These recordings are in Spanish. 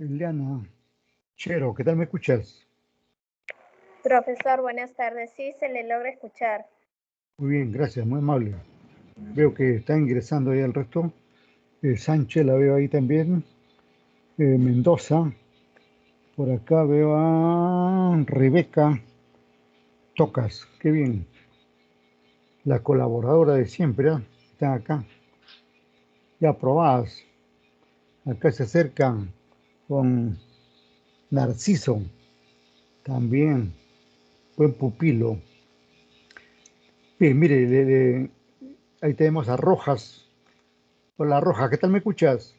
Eliana Chero, ¿qué tal me escuchas? Profesor, buenas tardes. Sí, se le logra escuchar. Muy bien, gracias, muy amable. Veo que está ingresando ahí el resto. Sánchez la veo ahí también. Mendoza. Por acá veo a Rebeca Tocas. Qué bien. La colaboradora de siempre, ¿ah? Están acá. Ya aprobadas. Acá se acercan con Narciso. También. Buen pupilo. Bien, mire, ahí tenemos a Rojas. Hola Rojas, ¿qué tal me escuchas?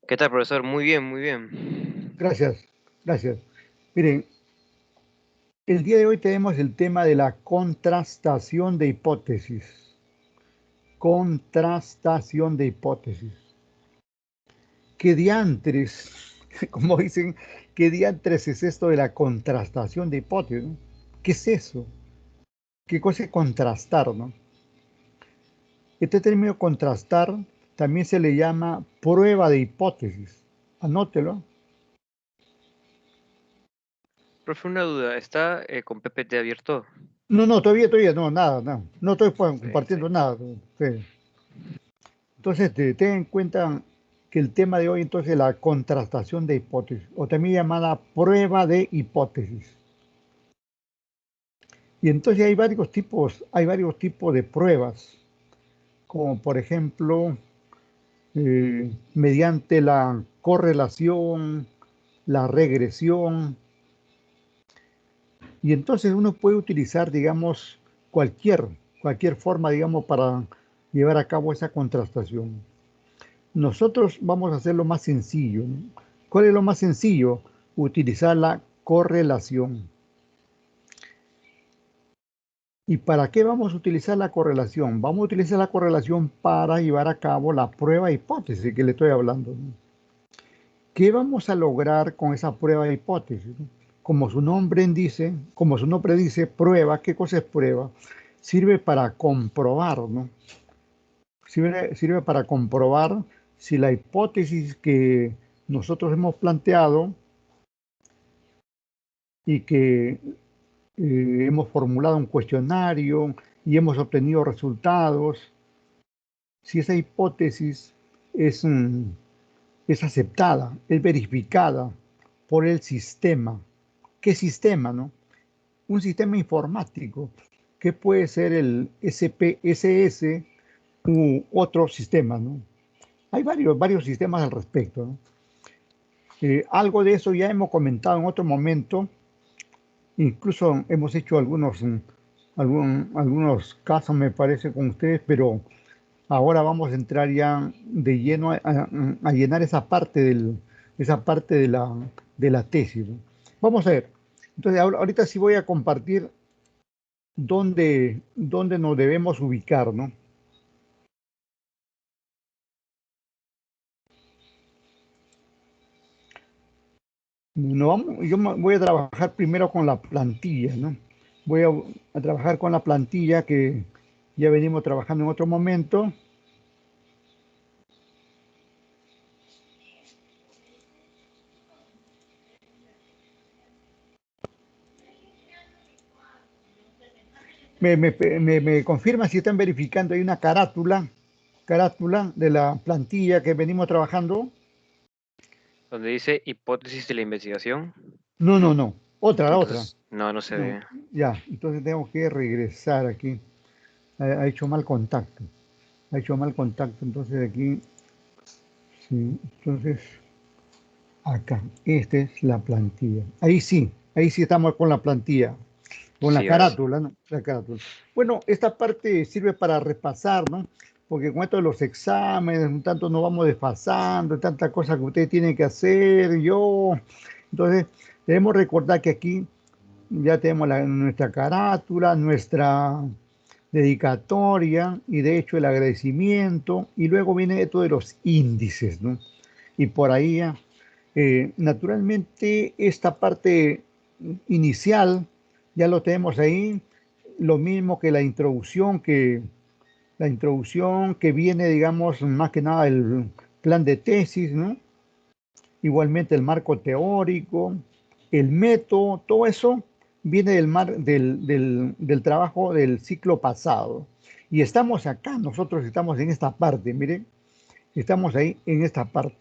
¿Qué tal, profesor? Muy bien, muy bien. Gracias, gracias. Miren, el día de hoy tenemos el tema de la contrastación de hipótesis. Contrastación de hipótesis. ¿Qué diantres? Como dicen, ¿qué diantres es esto de la contrastación de hipótesis? ¿No? ¿Qué es eso? ¿Qué cosa es contrastar, no? Este término contrastar también se le llama prueba de hipótesis. Anótelo. Profe, una duda. ¿Está con PPT abierto? No, todavía, no, nada, no. No estoy Sí. compartiendo nada. Sí. Entonces, ten en cuenta que el tema de hoy entonces es la contrastación de hipótesis, o también llamada prueba de hipótesis. Y entonces hay varios tipos de pruebas, como por ejemplo, mediante la correlación, la regresión, y entonces uno puede utilizar, digamos, cualquier forma, digamos, para llevar a cabo esa contrastación. Nosotros vamos a hacer lo más sencillo, ¿no? ¿Cuál es lo más sencillo? Utilizar la correlación. ¿Y para qué vamos a utilizar la correlación? Vamos a utilizar la correlación para llevar a cabo la prueba hipótesis que le estoy hablando, ¿no? ¿Qué vamos a lograr con esa prueba hipótesis? Como su nombre dice, prueba. ¿Qué cosa es prueba? Sirve para comprobar, ¿no? Sirve para comprobar si la hipótesis que nosotros hemos planteado y que hemos formulado un cuestionario y hemos obtenido resultados, si esa hipótesis es, es aceptada, es verificada por el sistema. ¿Qué sistema, no? Un sistema informático, que puede ser el SPSS u otro sistema, ¿no? Hay varios sistemas al respecto, ¿no? Algo de eso ya hemos comentado en otro momento. Incluso hemos hecho algunos casos, me parece, con ustedes, pero ahora vamos a entrar ya de lleno a llenar esa parte de la tesis, ¿no? Vamos a ver. Entonces, ahorita sí voy a compartir dónde nos debemos ubicar, ¿no? Voy a trabajar primero con la plantilla, ¿no? Voy a trabajar con la plantilla que ya venimos trabajando en otro momento. Me confirma si están verificando. Hay una carátula de la plantilla que venimos trabajando. Donde dice hipótesis de la investigación. No. La otra. Entonces, no se No, ve. ya. Entonces tengo que regresar aquí. Ha hecho mal contacto. Ha hecho mal contacto. Entonces aquí. Sí. Entonces, acá. Esta es la plantilla. Ahí sí estamos con la plantilla. Con la Sí, ahora sí. carátula, ¿no? La carátula. Bueno, esta parte sirve para repasar, ¿no? Porque con esto de los exámenes, un tanto nos vamos desfasando, tantas cosas que ustedes tienen que hacer, yo. Entonces, debemos recordar que aquí ya tenemos nuestra carátula, nuestra dedicatoria y de hecho el agradecimiento, y luego viene esto de los índices, ¿no? Y por ahí ya, naturalmente, esta parte inicial ya lo tenemos ahí, lo mismo que la introducción que viene, digamos, más que nada el plan de tesis, ¿no? igualmente el marco teórico, el método, todo eso viene del trabajo del ciclo pasado. Y estamos acá, nosotros estamos en esta parte, miren, estamos ahí en esta parte.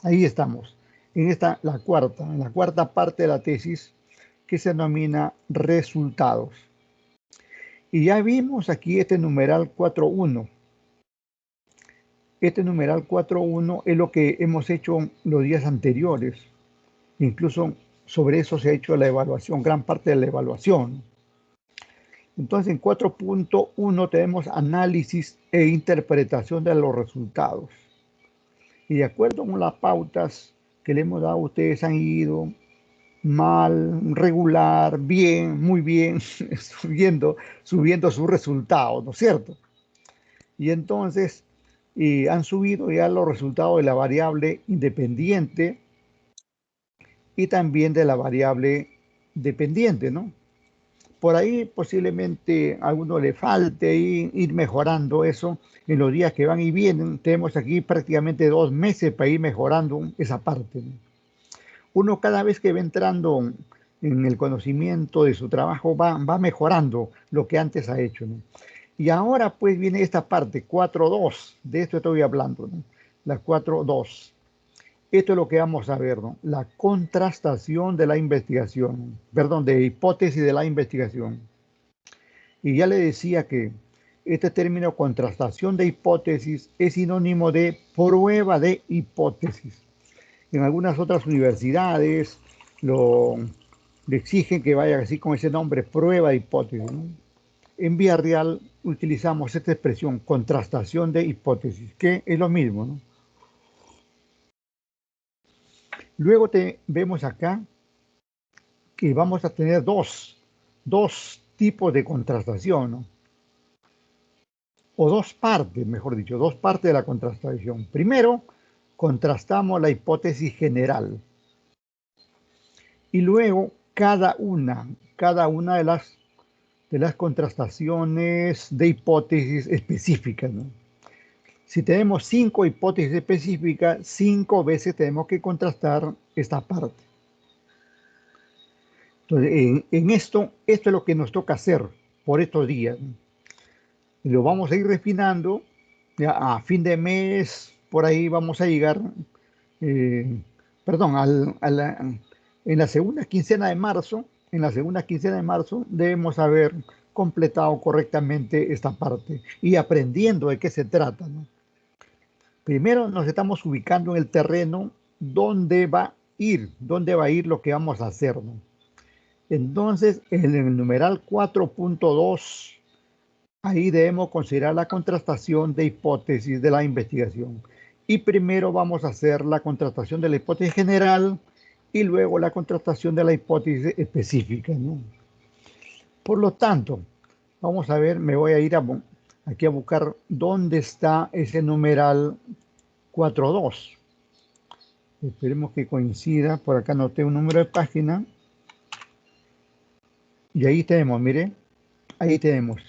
Ahí estamos, en la cuarta parte de la tesis que se denomina resultados. Y ya vimos aquí este numeral 4.1. Este numeral 4.1 es lo que hemos hecho los días anteriores. Incluso sobre eso se ha hecho la evaluación, gran parte de la evaluación. Entonces, en 4.1 tenemos análisis e interpretación de los resultados. Y de acuerdo con las pautas que le hemos dado, ustedes han ido mal, regular, bien, muy bien, subiendo sus resultados, ¿no es cierto? Y entonces han subido ya los resultados de la variable independiente y también de la variable dependiente, ¿no? Por ahí posiblemente a alguno le falte ir mejorando eso en los días que van y vienen. Tenemos aquí prácticamente 2 meses para ir mejorando esa parte, ¿no? Uno cada vez que va entrando en el conocimiento de su trabajo va mejorando lo que antes ha hecho, ¿no? Y ahora pues viene esta parte, 4.2, de esto estoy hablando, ¿no? La 4.2. Esto es lo que vamos a ver, ¿no? La contrastación de la investigación, perdón, de hipótesis de la investigación. Y ya le decía que este término contrastación de hipótesis es sinónimo de prueba de hipótesis. En algunas otras universidades le exigen que vaya así con ese nombre, prueba de hipótesis, ¿no? En Vía Real utilizamos esta expresión, contrastación de hipótesis, que es lo mismo, ¿no? Luego vemos acá que vamos a tener dos tipos de contrastación, ¿no? O dos partes, mejor dicho, dos partes de la contrastación. Primero, contrastamos la hipótesis general. Y luego, cada una de las contrastaciones de hipótesis específicas, ¿no? Si tenemos 5 hipótesis específicas, 5 veces tenemos que contrastar esta parte. Entonces, esto es lo que nos toca hacer por estos días. Y lo vamos a ir refinando. Ya a fin de mes, por ahí vamos a llegar, perdón, en la segunda quincena de marzo, debemos haber completado correctamente esta parte y aprendiendo de qué se trata, ¿no? Primero nos estamos ubicando en el terreno dónde va a ir lo que vamos a hacer, ¿no? Entonces, en el numeral 4.2, ahí debemos considerar la contrastación de hipótesis de la investigación. Y primero vamos a hacer la contrastación de la hipótesis general y luego la contrastación de la hipótesis específica, ¿no? Por lo tanto, vamos a ver, me voy a ir aquí a buscar dónde está ese numeral 4.2. Esperemos que coincida. Por acá anoté un número de página. Y ahí tenemos, mire, ahí tenemos.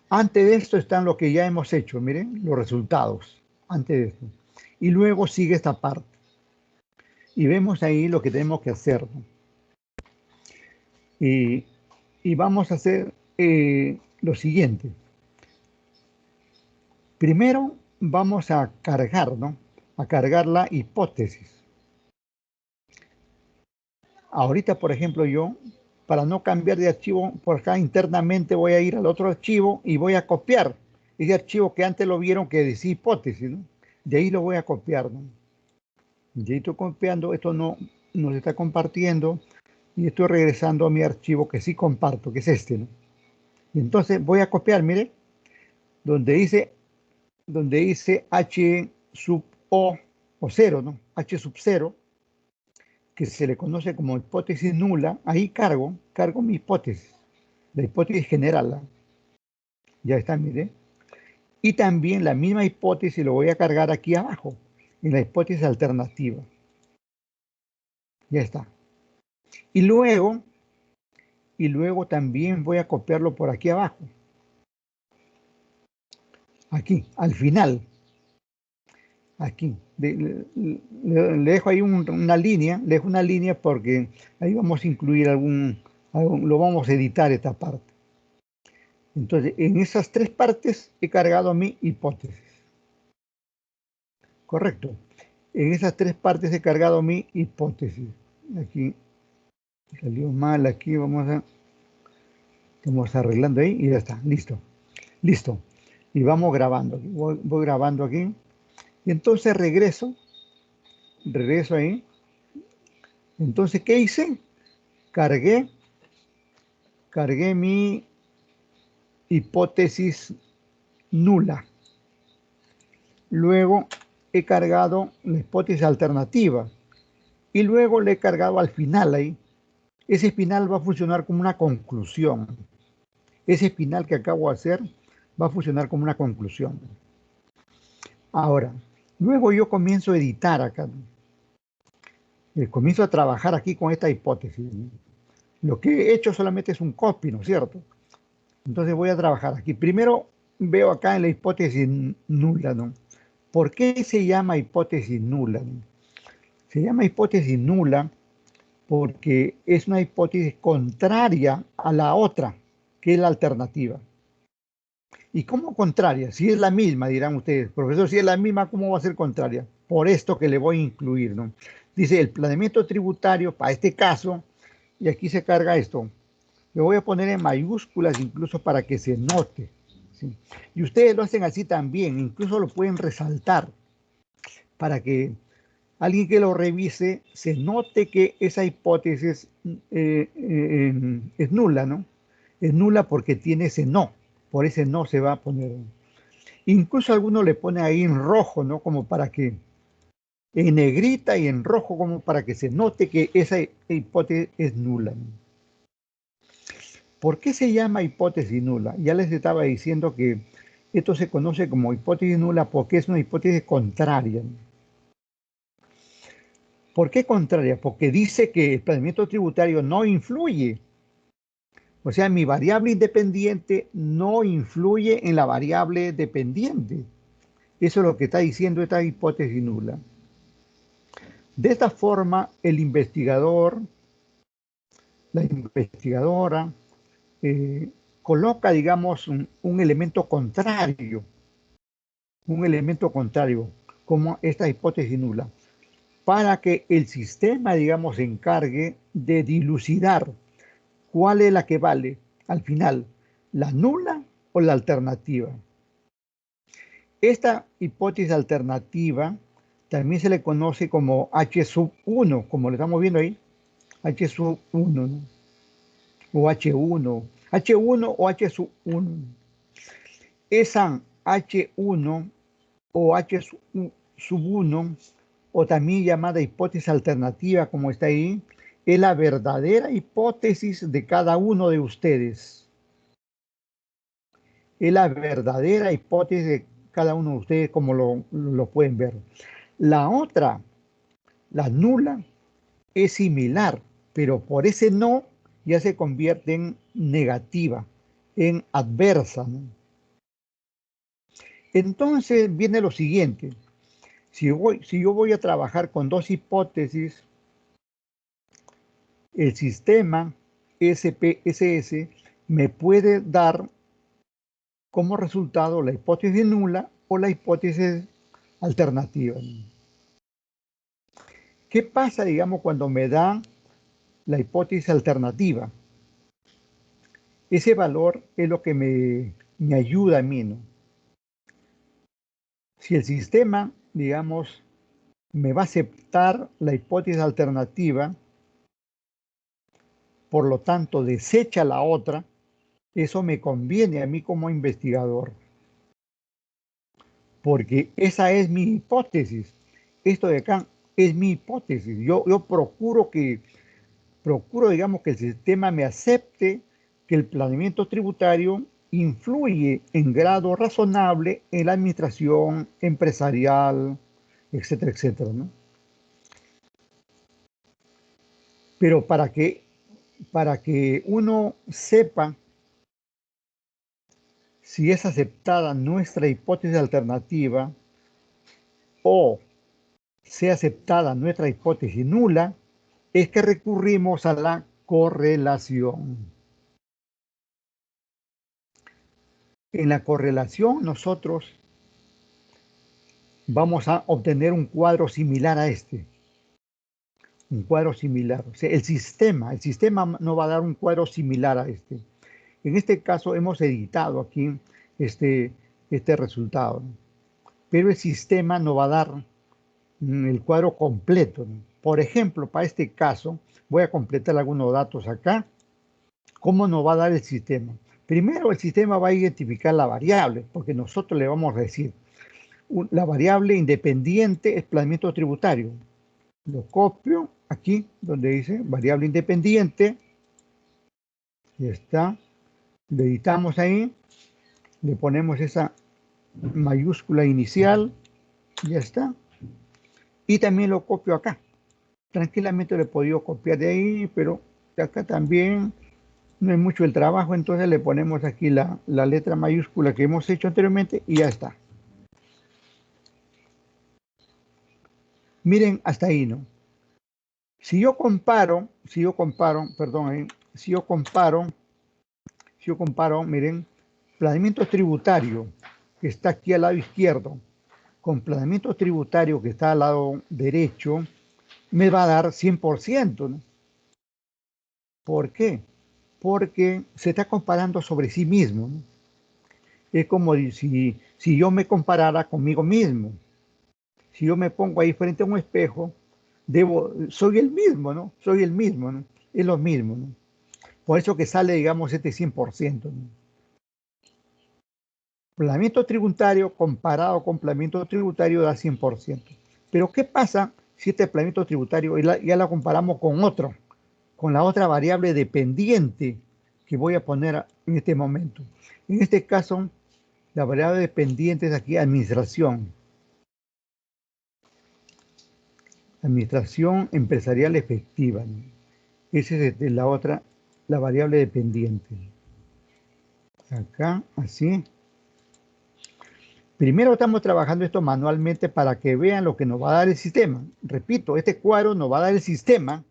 Antes de esto están lo que ya hemos hecho, miren, los resultados. Antes de esto. Y luego sigue esta parte. Y vemos ahí lo que tenemos que hacer, ¿no? Y vamos a hacer lo siguiente. Primero vamos a cargar, ¿no? A cargar la hipótesis. Ahorita, por ejemplo, yo, para no cambiar de archivo, por acá internamente voy a ir al otro archivo y voy a copiar ese archivo que antes lo vieron que decía hipótesis, ¿no? De ahí lo voy a copiar, ¿no? De ahí estoy copiando, esto no se está compartiendo y estoy regresando a mi archivo que sí comparto, que es este, ¿no? Y entonces voy a copiar, mire, donde dice H sub O 0, ¿no? H sub 0, que se le conoce como hipótesis nula, ahí cargo mi hipótesis, la hipótesis general, ¿no? Ya está, mire. Y también la misma hipótesis lo voy a cargar aquí abajo, en la hipótesis alternativa. Ya está. Y luego también voy a copiarlo por aquí abajo. Aquí, al final. Aquí. Le dejo ahí una línea, le dejo una línea porque ahí vamos a incluir lo vamos a editar esta parte. Entonces, en esas tres partes he cargado mi hipótesis. Correcto. En esas tres partes he cargado mi hipótesis. Aquí salió mal, aquí estamos arreglando ahí y ya está, listo. Listo. Y vamos grabando. Voy grabando aquí. Y entonces regreso ahí. Entonces, ¿qué hice? Cargué mi hipótesis nula. Luego he cargado la hipótesis alternativa. Y luego le he cargado al final ahí. Ese final va a funcionar como una conclusión. Ese final que acabo de hacer va a funcionar como una conclusión. Ahora, luego yo comienzo a editar acá. Comienzo a trabajar aquí con esta hipótesis. Lo que he hecho solamente es un copy, ¿no es cierto? Entonces voy a trabajar aquí. Primero veo acá en la hipótesis nula, ¿no? ¿Por qué se llama hipótesis nula? Se llama hipótesis nula porque es una hipótesis contraria a la otra, que es la alternativa. ¿Y cómo contraria? Si es la misma, dirán ustedes, profesor, si es la misma, ¿cómo va a ser contraria? Por esto que le voy a incluir, ¿no? Dice, el planeamiento tributario, para este caso, y aquí se carga esto, lo voy a poner en mayúsculas incluso para que se note, ¿sí? Y ustedes lo hacen así también, incluso lo pueden resaltar, para que alguien que lo revise se note que esa hipótesis es nula, ¿no? Es nula porque tiene ese no, por ese no se va a poner. Incluso alguno le pone ahí en rojo, ¿no? Como para que, en negrita y en rojo, como para que se note que esa hipótesis es nula. ¿Por qué se llama hipótesis nula? Ya les estaba diciendo que esto se conoce como hipótesis nula porque es una hipótesis contraria. ¿Por qué contraria? Porque dice que el planeamiento tributario no influye. O sea, mi variable independiente no influye en la variable dependiente. Eso es lo que está diciendo esta hipótesis nula. De esta forma, el investigador, la investigadora, coloca, digamos, un elemento contrario, como esta hipótesis nula, para que el sistema, digamos, se encargue de dilucidar cuál es la que vale al final, la nula o la alternativa. Esta hipótesis alternativa también se le conoce como H sub 1, como lo estamos viendo ahí, H sub 1, ¿no? O H1, H1 o H sub 1. Esa H1 o H sub 1, o también llamada hipótesis alternativa, como está ahí, es la verdadera hipótesis de cada uno de ustedes. Es la verdadera hipótesis de cada uno de ustedes, como lo pueden ver. La otra, la nula, es similar, pero por ese no ya se convierte en negativa, en adversa, ¿no? Entonces viene lo siguiente. Si yo voy a trabajar con dos hipótesis, el sistema SPSS me puede dar como resultado la hipótesis nula o la hipótesis alternativa. ¿Qué pasa, digamos, cuando me da la hipótesis alternativa? Ese valor es lo que me ayuda a mí, ¿no? Si el sistema, digamos, me va a aceptar la hipótesis alternativa, por lo tanto desecha la otra, eso me conviene a mí como investigador, porque esa es mi hipótesis. Esto de acá es mi hipótesis. Yo procuro, digamos, que el sistema me acepte que el planeamiento tributario influye en grado razonable en la administración empresarial, etcétera, etcétera, ¿no? Pero para que uno sepa si es aceptada nuestra hipótesis alternativa, o sea aceptada nuestra hipótesis nula, es que recurrimos a la correlación. En la correlación nosotros vamos a obtener un cuadro similar a este. Un cuadro similar. O sea, el sistema nos va a dar un cuadro similar a este. En este caso hemos editado aquí este resultado, ¿no? Pero el sistema nos va a dar el cuadro completo, ¿no? Por ejemplo, para este caso, voy a completar algunos datos acá. ¿Cómo nos va a dar el sistema? Primero, el sistema va a identificar la variable, porque nosotros le vamos a decir, la variable independiente es planeamiento tributario. Lo copio aquí, donde dice variable independiente. Ya está. Le editamos ahí. Le ponemos esa mayúscula inicial. Ya está. Y también lo copio acá. Tranquilamente lo he podido copiar de ahí, pero de acá también no es mucho el trabajo. Entonces le ponemos aquí la letra mayúscula que hemos hecho anteriormente y ya está. Miren hasta ahí, ¿no? Si yo comparo, miren, planeamiento tributario que está aquí al lado izquierdo, con planeamiento tributario que está al lado derecho, me va a dar 100%, ¿no? ¿Por qué? Porque se está comparando sobre sí mismo, ¿no? Es como si yo me comparara conmigo mismo. Si yo me pongo ahí frente a un espejo, soy el mismo, ¿no? Soy el mismo, ¿no? Es lo mismo, ¿no? Por eso que sale, digamos, este 100%, ¿no? Planeamiento tributario comparado con planeamiento tributario da 100%. Pero ¿qué pasa si este planeamiento tributario ya lo comparamos con otro, con la otra variable dependiente que voy a poner en este momento? En este caso, la variable dependiente es aquí administración. Administración empresarial efectiva, ¿no? Esa es la variable dependiente. Acá, así. Primero estamos trabajando esto manualmente para que vean lo que nos va a dar el sistema. Repito, este cuadro nos va a dar el sistema.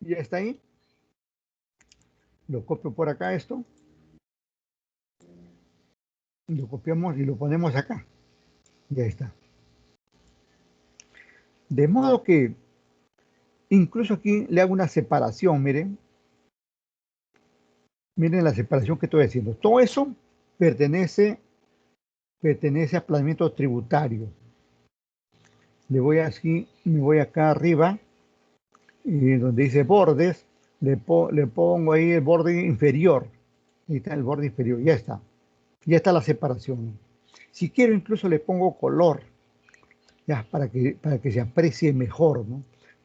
Ya está ahí. Lo copio por acá esto. Lo copiamos y lo ponemos acá. Ya está. De modo que incluso aquí le hago una separación, miren. Miren la separación que estoy haciendo. Todo eso pertenece a planeamiento tributario. Le voy así, me voy acá arriba, y donde dice bordes, le pongo ahí el borde inferior. Ahí está el borde inferior, ya está. Ya está la separación. Si quiero incluso le pongo color, ya, para que se aprecie mejor, ¿no?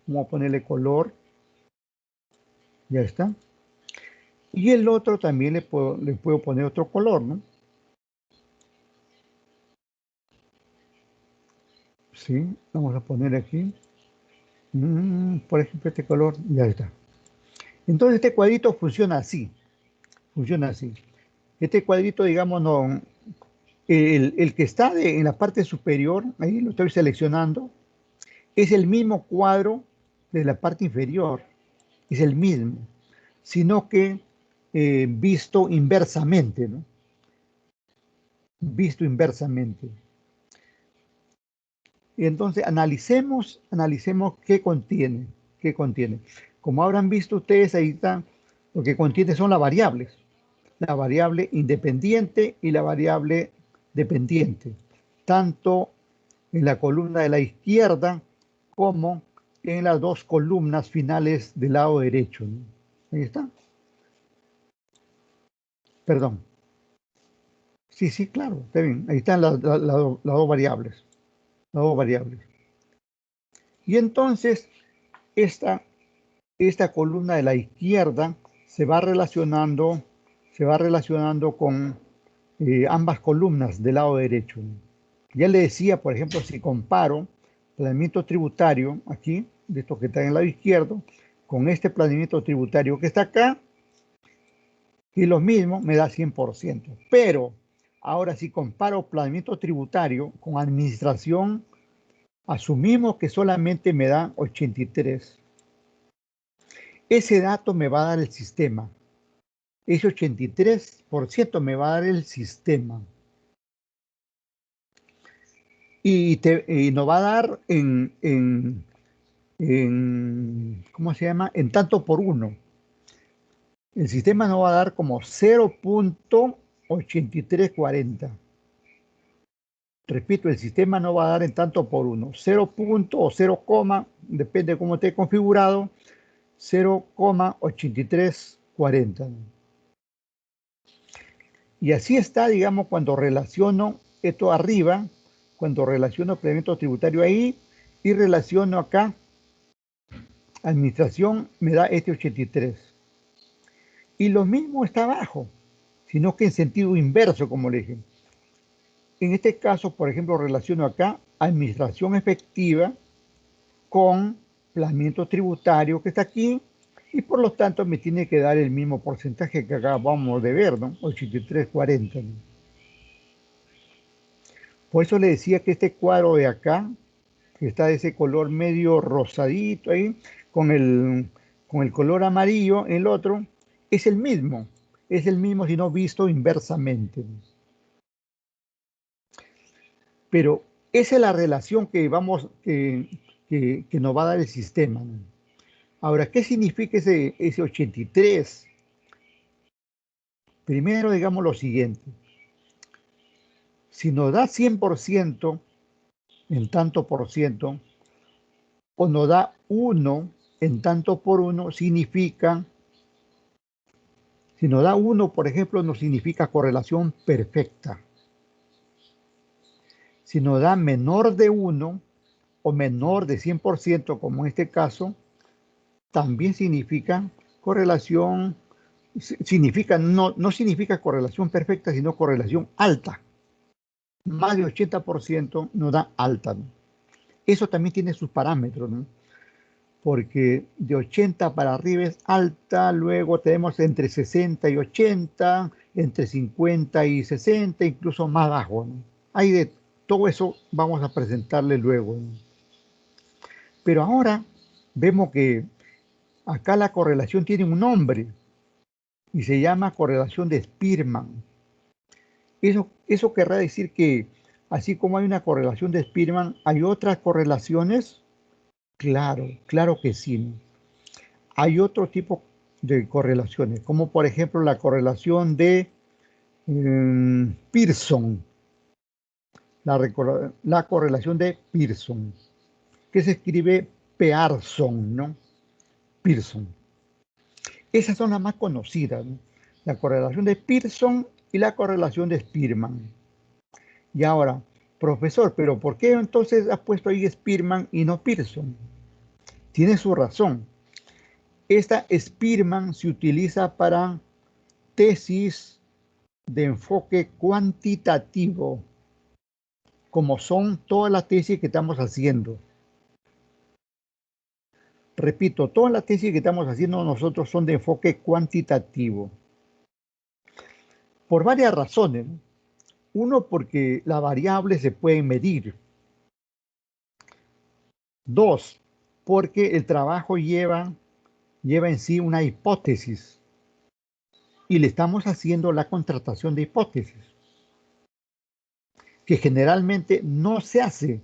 Vamos a ponerle color. Ya está. Y el otro también le puedo poner otro color, ¿no? Sí, vamos a poner aquí. Por ejemplo, este color, ya está. Entonces este cuadrito funciona así. Funciona así. Este cuadrito, digamos, no, el que está en la parte superior, ahí lo estoy seleccionando, es el mismo cuadro de la parte inferior. Es el mismo, sino que visto inversamente, ¿no? Visto inversamente. Y entonces analicemos qué contiene, Como habrán visto ustedes, ahí está, lo que contiene son las variables. La variable independiente y la variable dependiente, tanto en la columna de la izquierda como en las dos columnas finales del lado derecho, ¿no? Ahí está. Perdón. Sí, claro, está bien. Ahí están las dos variables. Las dos variables. Y entonces, esta columna de la izquierda se va relacionando con ambas columnas del lado derecho. Ya le decía, por ejemplo, si comparo planeamiento tributario aquí, de esto que está en el lado izquierdo, con este planeamiento tributario que está acá, y lo mismo me da 100%. Pero Ahora, si comparo planeamiento tributario con administración, asumimos que solamente me da 83. Ese dato me va a dar el sistema. Ese 83% me va a dar el sistema. Y nos va a dar ¿cómo se llama? En tanto por uno. El sistema nos va a dar como 0.8340. Repito, el sistema no va a dar en tanto por uno. 0 punto o 0, depende de cómo esté configurado, 0,8340. Y así está, digamos, cuando relaciono esto arriba, cuando relaciono planeamiento tributario ahí y relaciono acá, administración me da este 83. Y lo mismo está abajo, sino que en sentido inverso, como le dije. En este caso, por ejemplo, relaciono acá administración efectiva con planeamiento tributario que está aquí, y por lo tanto me tiene que dar el mismo porcentaje que acá vamos de ver, ¿no? 83,40. ¿no? Por eso le decía que este cuadro de acá, que está de ese color medio rosadito ahí, con el color amarillo, el otro, es el mismo si no visto inversamente. Pero esa es la relación que que nos va a dar el sistema. ¿no? Ahora, ¿qué significa ese 83? Primero, digamos lo siguiente. Si nos da 100% en tanto por ciento, o nos da 1 en tanto por uno, significa, si nos da 1, por ejemplo, nos significa correlación perfecta. Si nos da menor de 1 o menor de 100%, como en este caso, también significa correlación, no significa correlación perfecta, sino correlación alta. Más de 80% nos da alta. ¿no? Eso también tiene sus parámetros, ¿no? Porque de 80 para arriba es alta, luego tenemos entre 60 y 80, entre 50 y 60, incluso más bajo. ¿no? Hay de todo eso, vamos a presentarle luego. ¿no? Pero ahora vemos que acá la correlación tiene un nombre y se llama correlación de Spearman. Eso querrá decir que así como hay una correlación de Spearman, ¿hay otras correlaciones? Claro que sí. ¿no? Hay otro tipo de correlaciones, como por ejemplo la correlación de Pearson, la correlación de Pearson, que se escribe Pearson, ¿no? Pearson. Esas son las más conocidas, ¿no? La correlación de Pearson y la correlación de Spearman. Y ahora, profesor, ¿pero por qué entonces has puesto ahí Spearman y no Pearson? Tiene su razón. Esta Spearman se utiliza para tesis de enfoque cuantitativo, como son todas las tesis que estamos haciendo. Repito, todas las tesis que estamos haciendo nosotros son de enfoque cuantitativo. Por varias razones. Uno, porque las variables se pueden medir. Dos, porque el trabajo lleva en sí una hipótesis y le estamos haciendo la contratación de hipótesis, que generalmente no se hace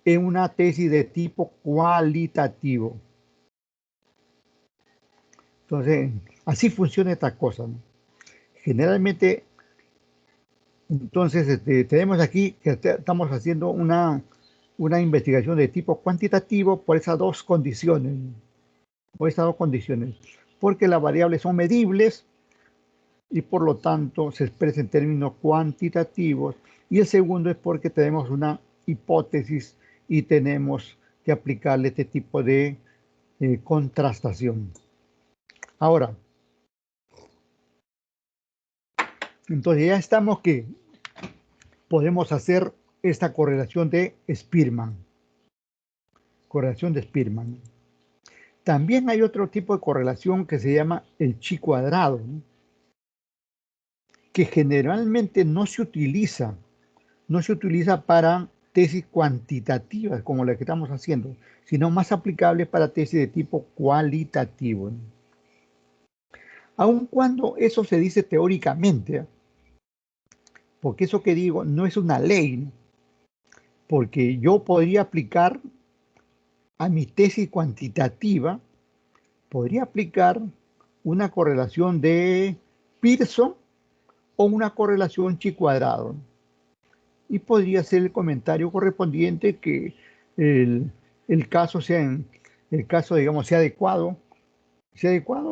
en una tesis de tipo cualitativo. Entonces, así funciona esta cosa. ¿no? Generalmente, entonces, tenemos aquí que estamos haciendo una investigación de tipo cuantitativo por esas dos condiciones. Porque las variables son medibles y por lo tanto se expresa en términos cuantitativos. Y el segundo es porque tenemos una hipótesis y tenemos que aplicarle este tipo de contrastación. Ahora, entonces ya estamos que podemos hacer esta correlación de Spearman. Correlación de Spearman. También hay otro tipo de correlación que se llama el chi cuadrado. ¿no? que generalmente no se utiliza para tesis cuantitativas como la que estamos haciendo, sino más aplicable para tesis de tipo cualitativo. Aun cuando eso se dice teóricamente, porque eso que digo no es una ley, ¿no? Porque yo podría aplicar a mi tesis cuantitativa, podría aplicar una correlación de Pearson o una correlación chi cuadrado. Y podría ser el comentario correspondiente que el caso digamos, sea adecuado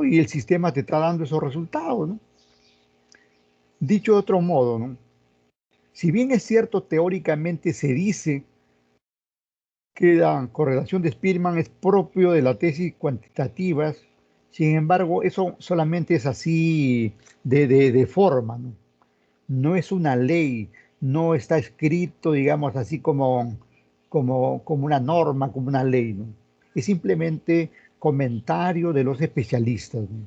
y el sistema te está dando esos resultados, ¿no? Dicho de otro modo, ¿no? Si bien es cierto, teóricamente se dice que la correlación de Spearman es propio de las tesis cuantitativas, sin embargo, eso solamente es así de forma, ¿no? No es una ley, no está escrito, digamos, así como una norma, como una ley, ¿no? Es simplemente comentario de los especialistas, ¿no?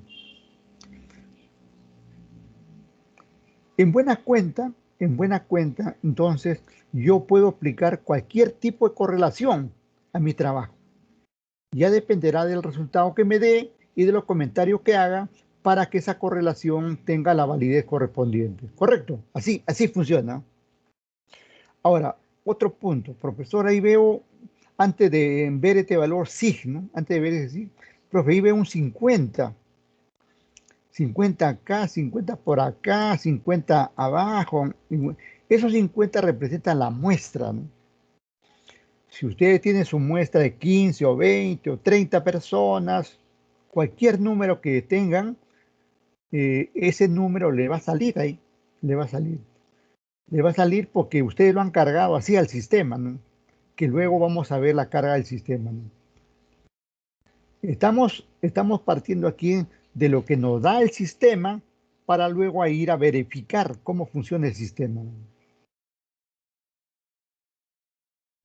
En buena cuenta, entonces, yo puedo aplicar cualquier tipo de correlación a mi trabajo. Ya dependerá del resultado que me dé y de los comentarios que haga para que esa correlación tenga la validez correspondiente. ¿Correcto? Así funciona. Ahora, otro punto, profesor, ahí veo, antes de ver este valor SIG, ¿no? Antes de ver ese SIG, profe, ahí veo un 50. 50 acá, 50 por acá, 50 abajo. Esos 50 representan la muestra, ¿no? Si ustedes tienen su muestra de 15 o 20 o 30 personas, cualquier número que tengan, ese número le va a salir ahí, le va a salir. Le va a salir porque ustedes lo han cargado así al sistema, ¿no? Que luego vamos a ver la carga del sistema, ¿no? Estamos partiendo aquí de lo que nos da el sistema para luego ir a verificar cómo funciona el sistema.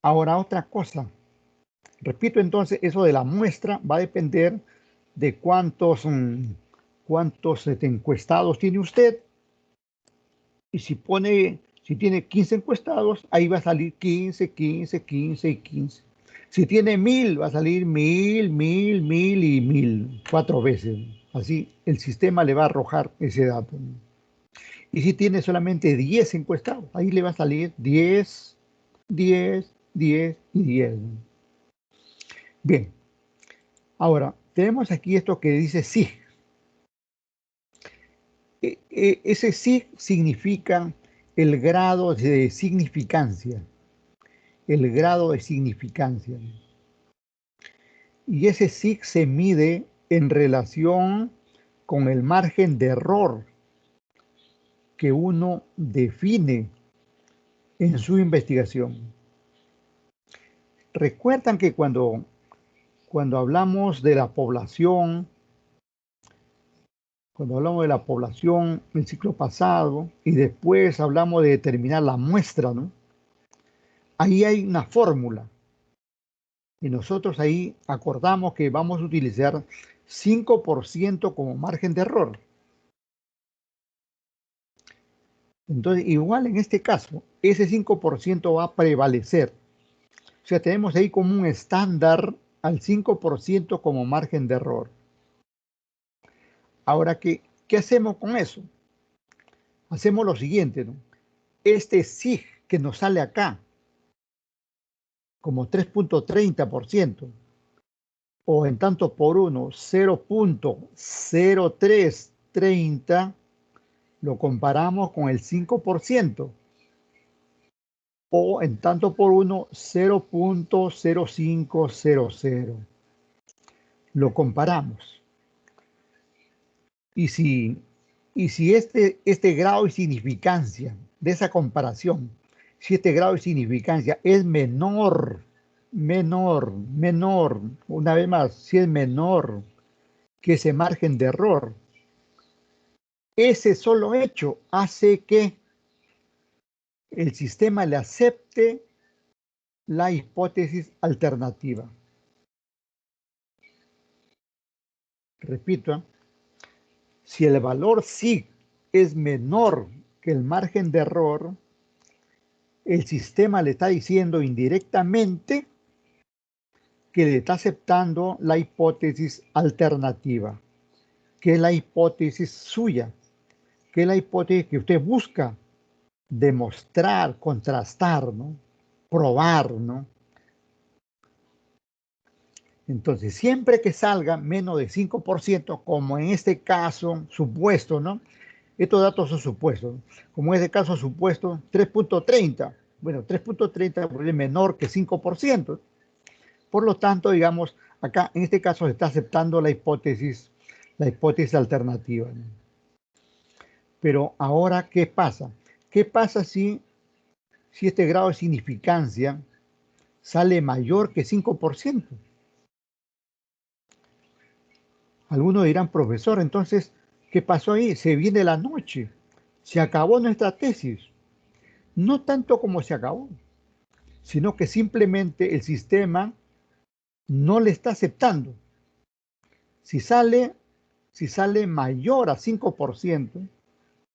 Ahora otra cosa. Repito entonces, eso de la muestra va a depender de cuántos encuestados tiene usted. Y si tiene 15 encuestados, ahí va a salir 15, 15, 15 y 15. Si tiene 1000, va a salir 1000, 1000, 1000 y 1000, 4 veces. Así el sistema le va a arrojar ese dato. Y si tiene solamente 10 encuestados, ahí le va a salir 10, 10, 10 y 10. Bien, ahora tenemos aquí esto que dice sí. Ese sí significa el grado de significancia. El grado de significancia. Y ese SIG se mide en relación con el margen de error que uno define en su investigación. Recuerdan que cuando hablamos de la población, el ciclo pasado, y después hablamos de determinar la muestra, ¿no? Ahí hay una fórmula. Y nosotros ahí acordamos que vamos a utilizar 5% como margen de error. Entonces, igual en este caso, ese 5% va a prevalecer. O sea, tenemos ahí como un estándar al 5% como margen de error. Ahora, ¿qué hacemos con eso? Hacemos lo siguiente, ¿no? Este SIG que nos sale acá, como 3.30%, o en tanto por uno, 0.0330, lo comparamos con el 5%, o en tanto por uno, 0.0500. Lo comparamos. Y si este grado de significancia de esa comparación, si este grado de significancia es menor, una vez más, si es menor que ese margen de error, ese solo hecho hace que el sistema le acepte la hipótesis alternativa. Repito, si el valor SIG es menor que el margen de error, el sistema le está diciendo indirectamente que le está aceptando la hipótesis alternativa, que es la hipótesis suya, que es la hipótesis que usted busca demostrar, contrastar, ¿no? Probar, ¿no? Entonces, siempre que salga menos de 5%, como en este caso supuesto, ¿no? Estos datos son supuestos, ¿no? Como en este caso supuesto, 3.30. Bueno, 3.30 es menor que 5%. Por lo tanto, digamos, acá en este caso se está aceptando la hipótesis alternativa, ¿no? Pero ahora, ¿qué pasa? ¿Qué pasa si este grado de significancia sale mayor que 5%? Algunos dirán, profesor, entonces, ¿qué pasó ahí? Se viene la noche, se acabó nuestra tesis. No tanto como se acabó, sino que simplemente el sistema no le está aceptando. Si sale mayor a 5%,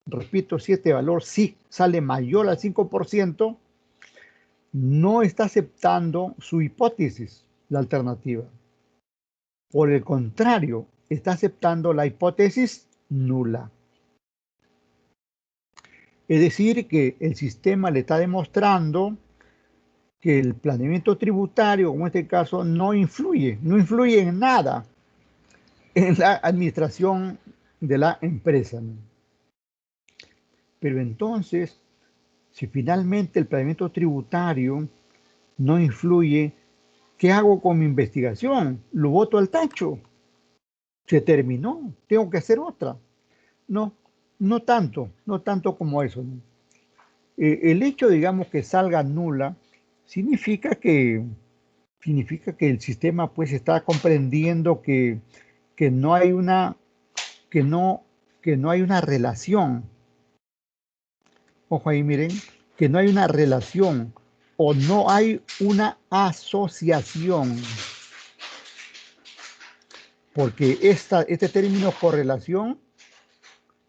repito, si este valor sí sale mayor al 5%, no está aceptando su hipótesis, la alternativa. Por el contrario, está aceptando la hipótesis nula. Es decir, que el sistema le está demostrando que el planeamiento tributario, como en este caso, no influye en nada en la administración de la empresa, ¿no? Pero entonces, si finalmente el planeamiento tributario no influye, ¿qué hago con mi investigación? ¿Lo boto al tacho? ¿Se terminó? ¿Tengo que hacer otra? No, no tanto como eso, ¿no? El hecho, digamos, que salga nula, significa que el sistema pues está comprendiendo que no hay una, que no hay una relación. Ojo ahí, miren, que no hay una relación o no hay una asociación. Porque este término correlación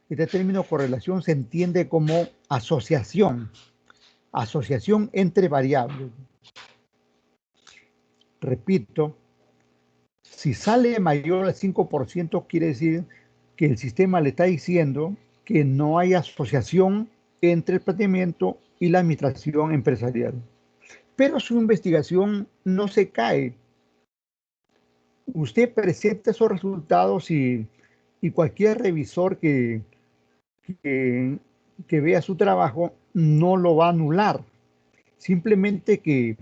se entiende como asociación entre variables. Repito, si sale mayor al 5%, quiere decir que el sistema le está diciendo que no hay asociación entre el planeamiento y la administración empresarial. Pero su investigación no se cae. Usted presenta esos resultados y cualquier revisor que vea su trabajo no lo va a anular. Simplemente que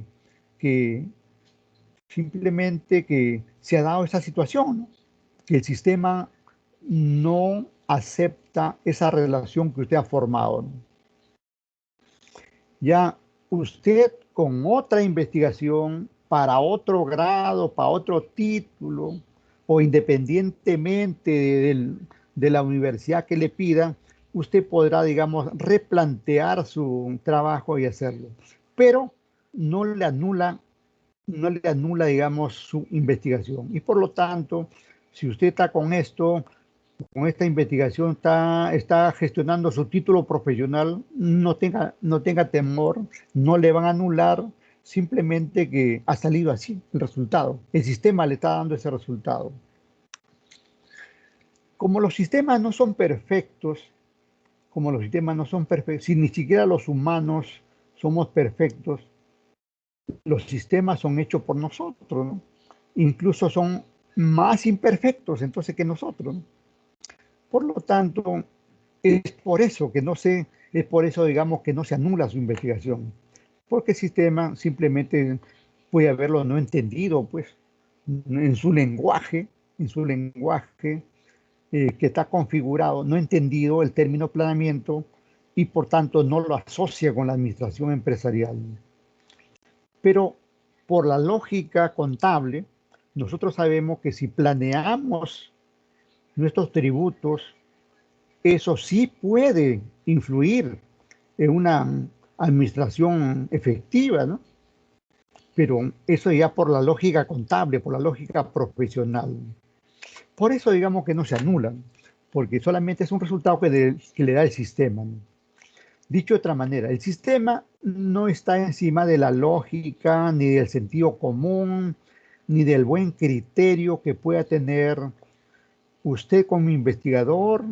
se ha dado esa situación, ¿no? Que el sistema no acepta esa relación que usted ha formado, ¿no? Ya usted con otra investigación para otro grado, para otro título, o independientemente de la universidad que le pida, usted podrá, digamos, replantear su trabajo y hacerlo. Pero no le anula, digamos, su investigación. Y por lo tanto, si usted está con esto, con esta investigación, está gestionando su título profesional, no tenga temor, no le van a anular, simplemente que ha salido así el resultado. El sistema le está dando ese resultado. Como los sistemas no son perfectos, si ni siquiera los humanos somos perfectos, los sistemas son hechos por nosotros, ¿no? Incluso son más imperfectos entonces que nosotros, ¿no? Por lo tanto, es por eso, digamos, que no se anula su investigación, porque el sistema simplemente puede haberlo no entendido, pues, en su lenguaje, que está configurado, no entendido el término planeamiento y por tanto no lo asocia con la administración empresarial. Pero por la lógica contable, nosotros sabemos que si planeamos nuestros tributos, eso sí puede influir en una administración efectiva, ¿no? Pero eso ya por la lógica contable, por la lógica profesional. Por eso digamos que no se anulan, porque solamente es un resultado que le da el sistema, ¿no? Dicho de otra manera, el sistema no está encima de la lógica, ni del sentido común, ni del buen criterio que pueda tener usted como investigador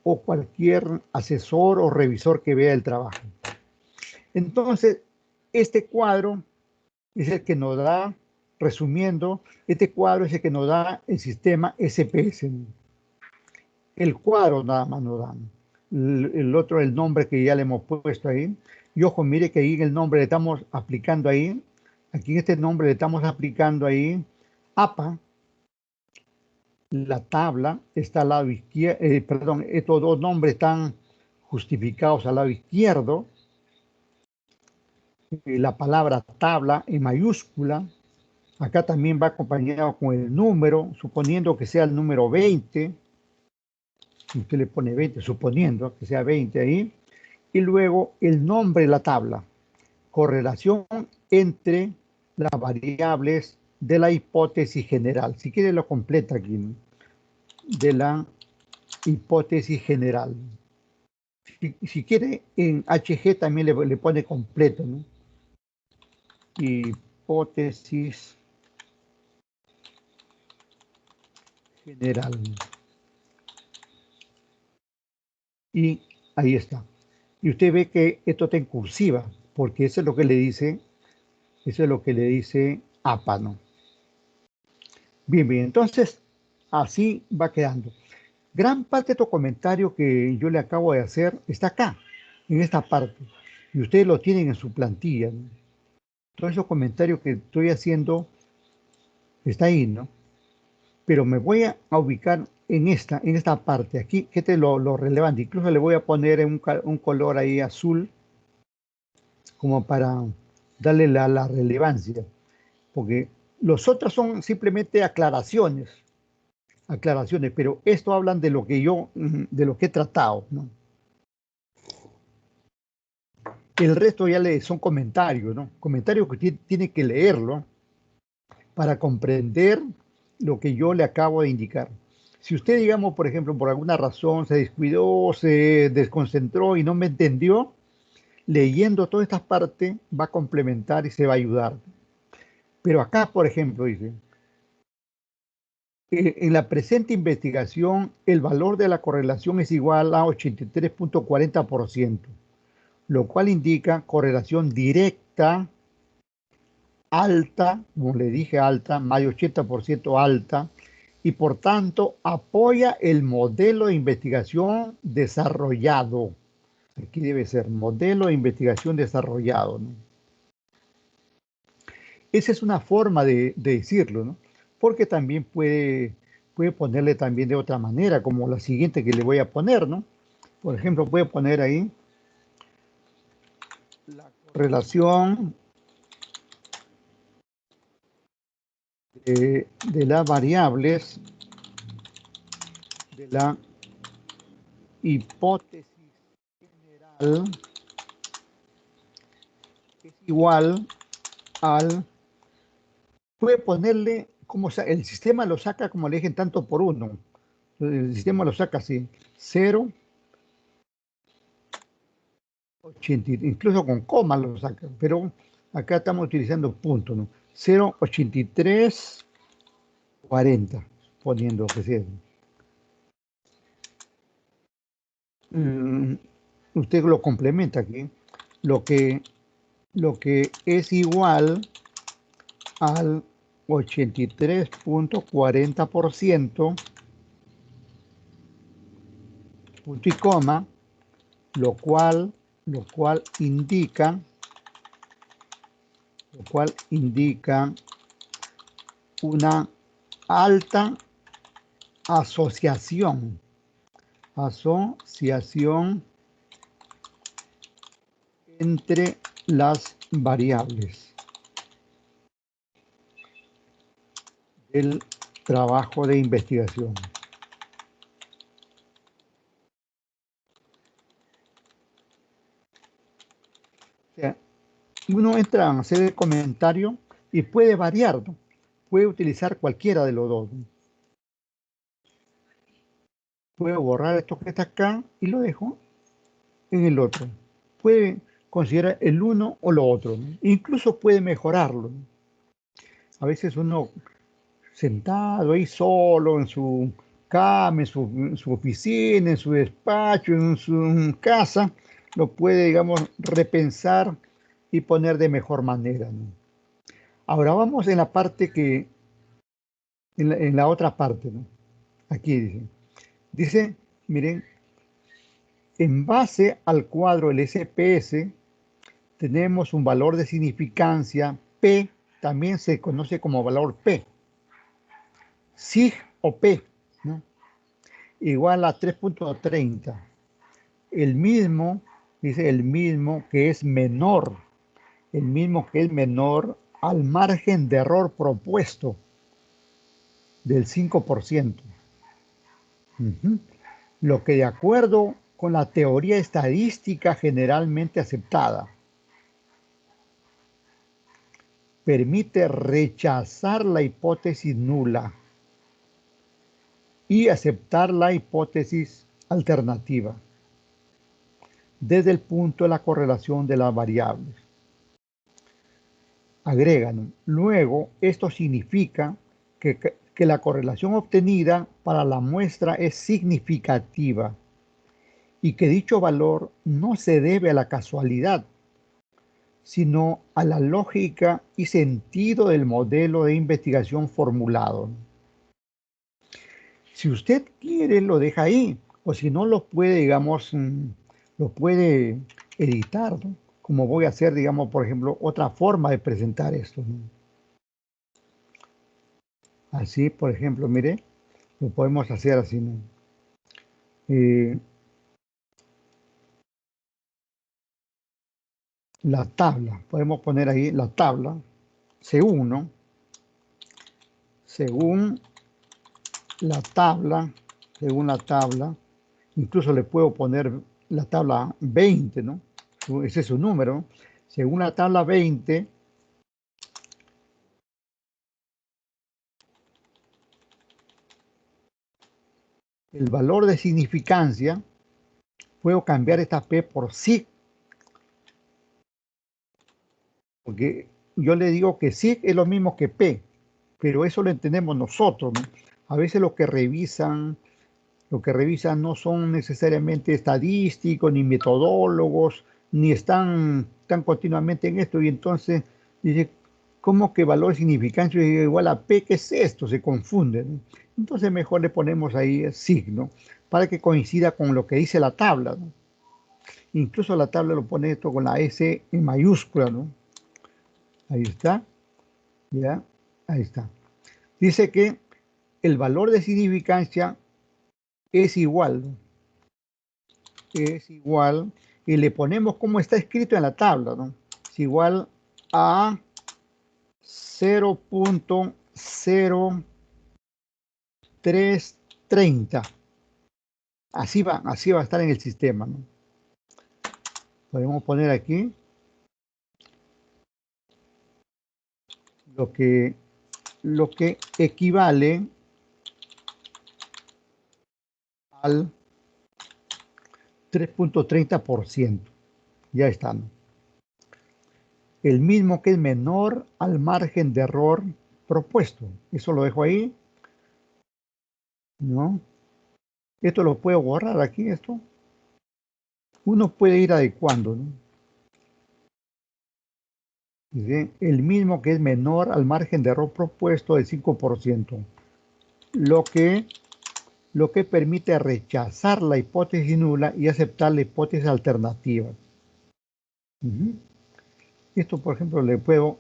o cualquier asesor o revisor que vea el trabajo. Entonces, este cuadro es el que nos da, resumiendo, este cuadro es el que nos da el sistema SPS. El cuadro nada más nos dan. El otro, el nombre que ya le hemos puesto ahí. Y ojo, mire que ahí en el nombre le estamos aplicando ahí, aquí en este nombre le estamos aplicando ahí APA. La tabla está al lado izquierdo, perdón, estos dos nombres están justificados al lado izquierdo. La palabra tabla en mayúscula. Acá también va acompañado con el número, suponiendo que sea el número 20. Usted le pone 20, suponiendo que sea 20 ahí. Y luego el nombre de la tabla. Correlación entre las variables de la hipótesis general. Si quiere lo completa aquí, ¿no? De la hipótesis general. Si quiere en HG también le pone completo, ¿no? Hipótesis general. Y ahí está. Y usted ve que esto está en cursiva, porque eso es lo que le dice, eso es lo que le dice APA, ¿no? Bien, bien, entonces así va quedando. Gran parte de estos comentarios que yo le acabo de hacer está acá, en esta parte. Y ustedes lo tienen en su plantilla, ¿no? Todos esos comentarios que estoy haciendo está ahí, ¿no? Pero me voy a ubicar en esta parte aquí, que es lo relevante. Incluso le voy a poner un color ahí azul, como para darle la relevancia, porque los otros son simplemente aclaraciones, pero esto hablan de lo que de lo que he tratado, ¿no? El resto ya son comentarios, ¿no? Comentarios que usted tiene que leerlo para comprender lo que yo le acabo de indicar. Si usted, digamos, por ejemplo, por alguna razón se descuidó, se desconcentró y no me entendió, leyendo todas estas partes va a complementar y se va a ayudar. Pero acá, por ejemplo, dice, en la presente investigación, el valor de la correlación es igual a 83.40%, lo cual indica correlación directa, alta, como le dije, alta, más de 80% alta, y por tanto apoya el modelo de investigación desarrollado. Aquí debe ser modelo de investigación desarrollado, ¿no? Esa es una forma de decirlo, ¿no? Porque también puede ponerle también de otra manera, como la siguiente que le voy a poner, ¿no? Por ejemplo, puede poner ahí la relación de las variables de la hipótesis general es igual al, puede ponerle, como el sistema lo saca, como le dije, tanto por uno. El sistema lo saca así, 0, 80, incluso con coma lo saca, pero acá estamos utilizando puntos, ¿no? 0,83, 40, poniendo que sea. Usted lo complementa aquí, lo que es igual al 83.40%, punto y coma, lo cual indica una alta asociación entre las variables del trabajo de investigación. O sea, uno entra a hacer el comentario y puede variar, ¿no? Puede utilizar cualquiera de los dos, ¿no? Puedo borrar esto que está acá y lo dejo en el otro. Puede considerar el uno o lo otro, ¿no? Incluso puede mejorarlo, ¿no? A veces uno sentado ahí solo en su cama, en su oficina, en su despacho, en su casa, lo puede, digamos, repensar y poner de mejor manera, ¿no? Ahora vamos en la parte que, en la otra parte, ¿no? Aquí dice, miren, en base al cuadro del SPS tenemos un valor de significancia P, también se conoce como valor P, SIG o P, ¿no? Igual a 3.30. El mismo, dice el mismo que es menor, el mismo que es menor al margen de error propuesto del 5%. Lo que de acuerdo con la teoría estadística generalmente aceptada permite rechazar la hipótesis nula y aceptar la hipótesis alternativa desde el punto de la correlación de las variables. Agregan, luego esto significa que la correlación obtenida para la muestra es significativa y que dicho valor no se debe a la casualidad, sino a la lógica y sentido del modelo de investigación formulado. Si usted quiere, lo deja ahí, o si no, lo puede, digamos, lo puede editar, ¿no? Como voy a hacer, digamos, por ejemplo, otra forma de presentar esto, ¿no? Así, por ejemplo, mire, lo podemos hacer así, ¿no? La tabla, podemos poner ahí la tabla, según, ¿no? Según la tabla, incluso le puedo poner la tabla 20, ¿no? Ese es su número. Según la tabla 20, el valor de significancia, puedo cambiar esta P por SIG, porque yo le digo que SIG es lo mismo que P, pero eso lo entendemos nosotros, ¿no? A veces lo que revisan no son necesariamente estadísticos, ni metodólogos, ni están continuamente en esto, y entonces dice, ¿cómo que valor de significancia es igual a P? ¿Qué es esto? Se confunde, ¿no? Entonces mejor le ponemos ahí signo, para que coincida con lo que dice la tabla, ¿no? Incluso la tabla lo pone esto con la S en mayúscula, ¿no? Ahí está, ya, ahí está. Dice que el valor de significancia es igual, ¿no? Y le ponemos como está escrito en la tabla, ¿no? Es igual a 0.0330. Así va a estar en el sistema, ¿no? Podemos poner aquí lo que equivale al 3.30%. Ya está, ¿no? El mismo que es menor al margen de error propuesto. Eso lo dejo ahí, ¿no? Esto lo puedo borrar aquí, esto. Uno puede ir adecuando, ¿no? Dice, el mismo que es menor al margen de error propuesto del 5%, lo que permite rechazar la hipótesis nula y aceptar la hipótesis alternativa. Esto, por ejemplo, le puedo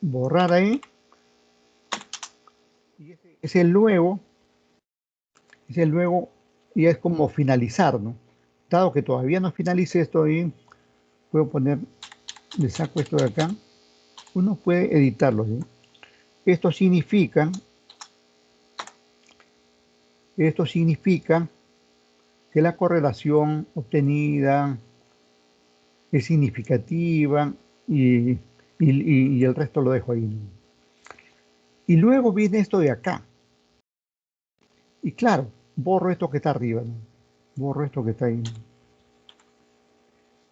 borrar ahí. Y ese luego y es como finalizar, ¿no? Dado que todavía no finalice esto ahí, puedo poner, le saco esto de acá. Uno puede editarlo, ¿sí? Esto significa que la correlación obtenida es significativa y el resto lo dejo ahí, ¿no? Y luego viene esto de acá. Y claro, borro esto que está arriba, ¿no? Borro esto que está ahí.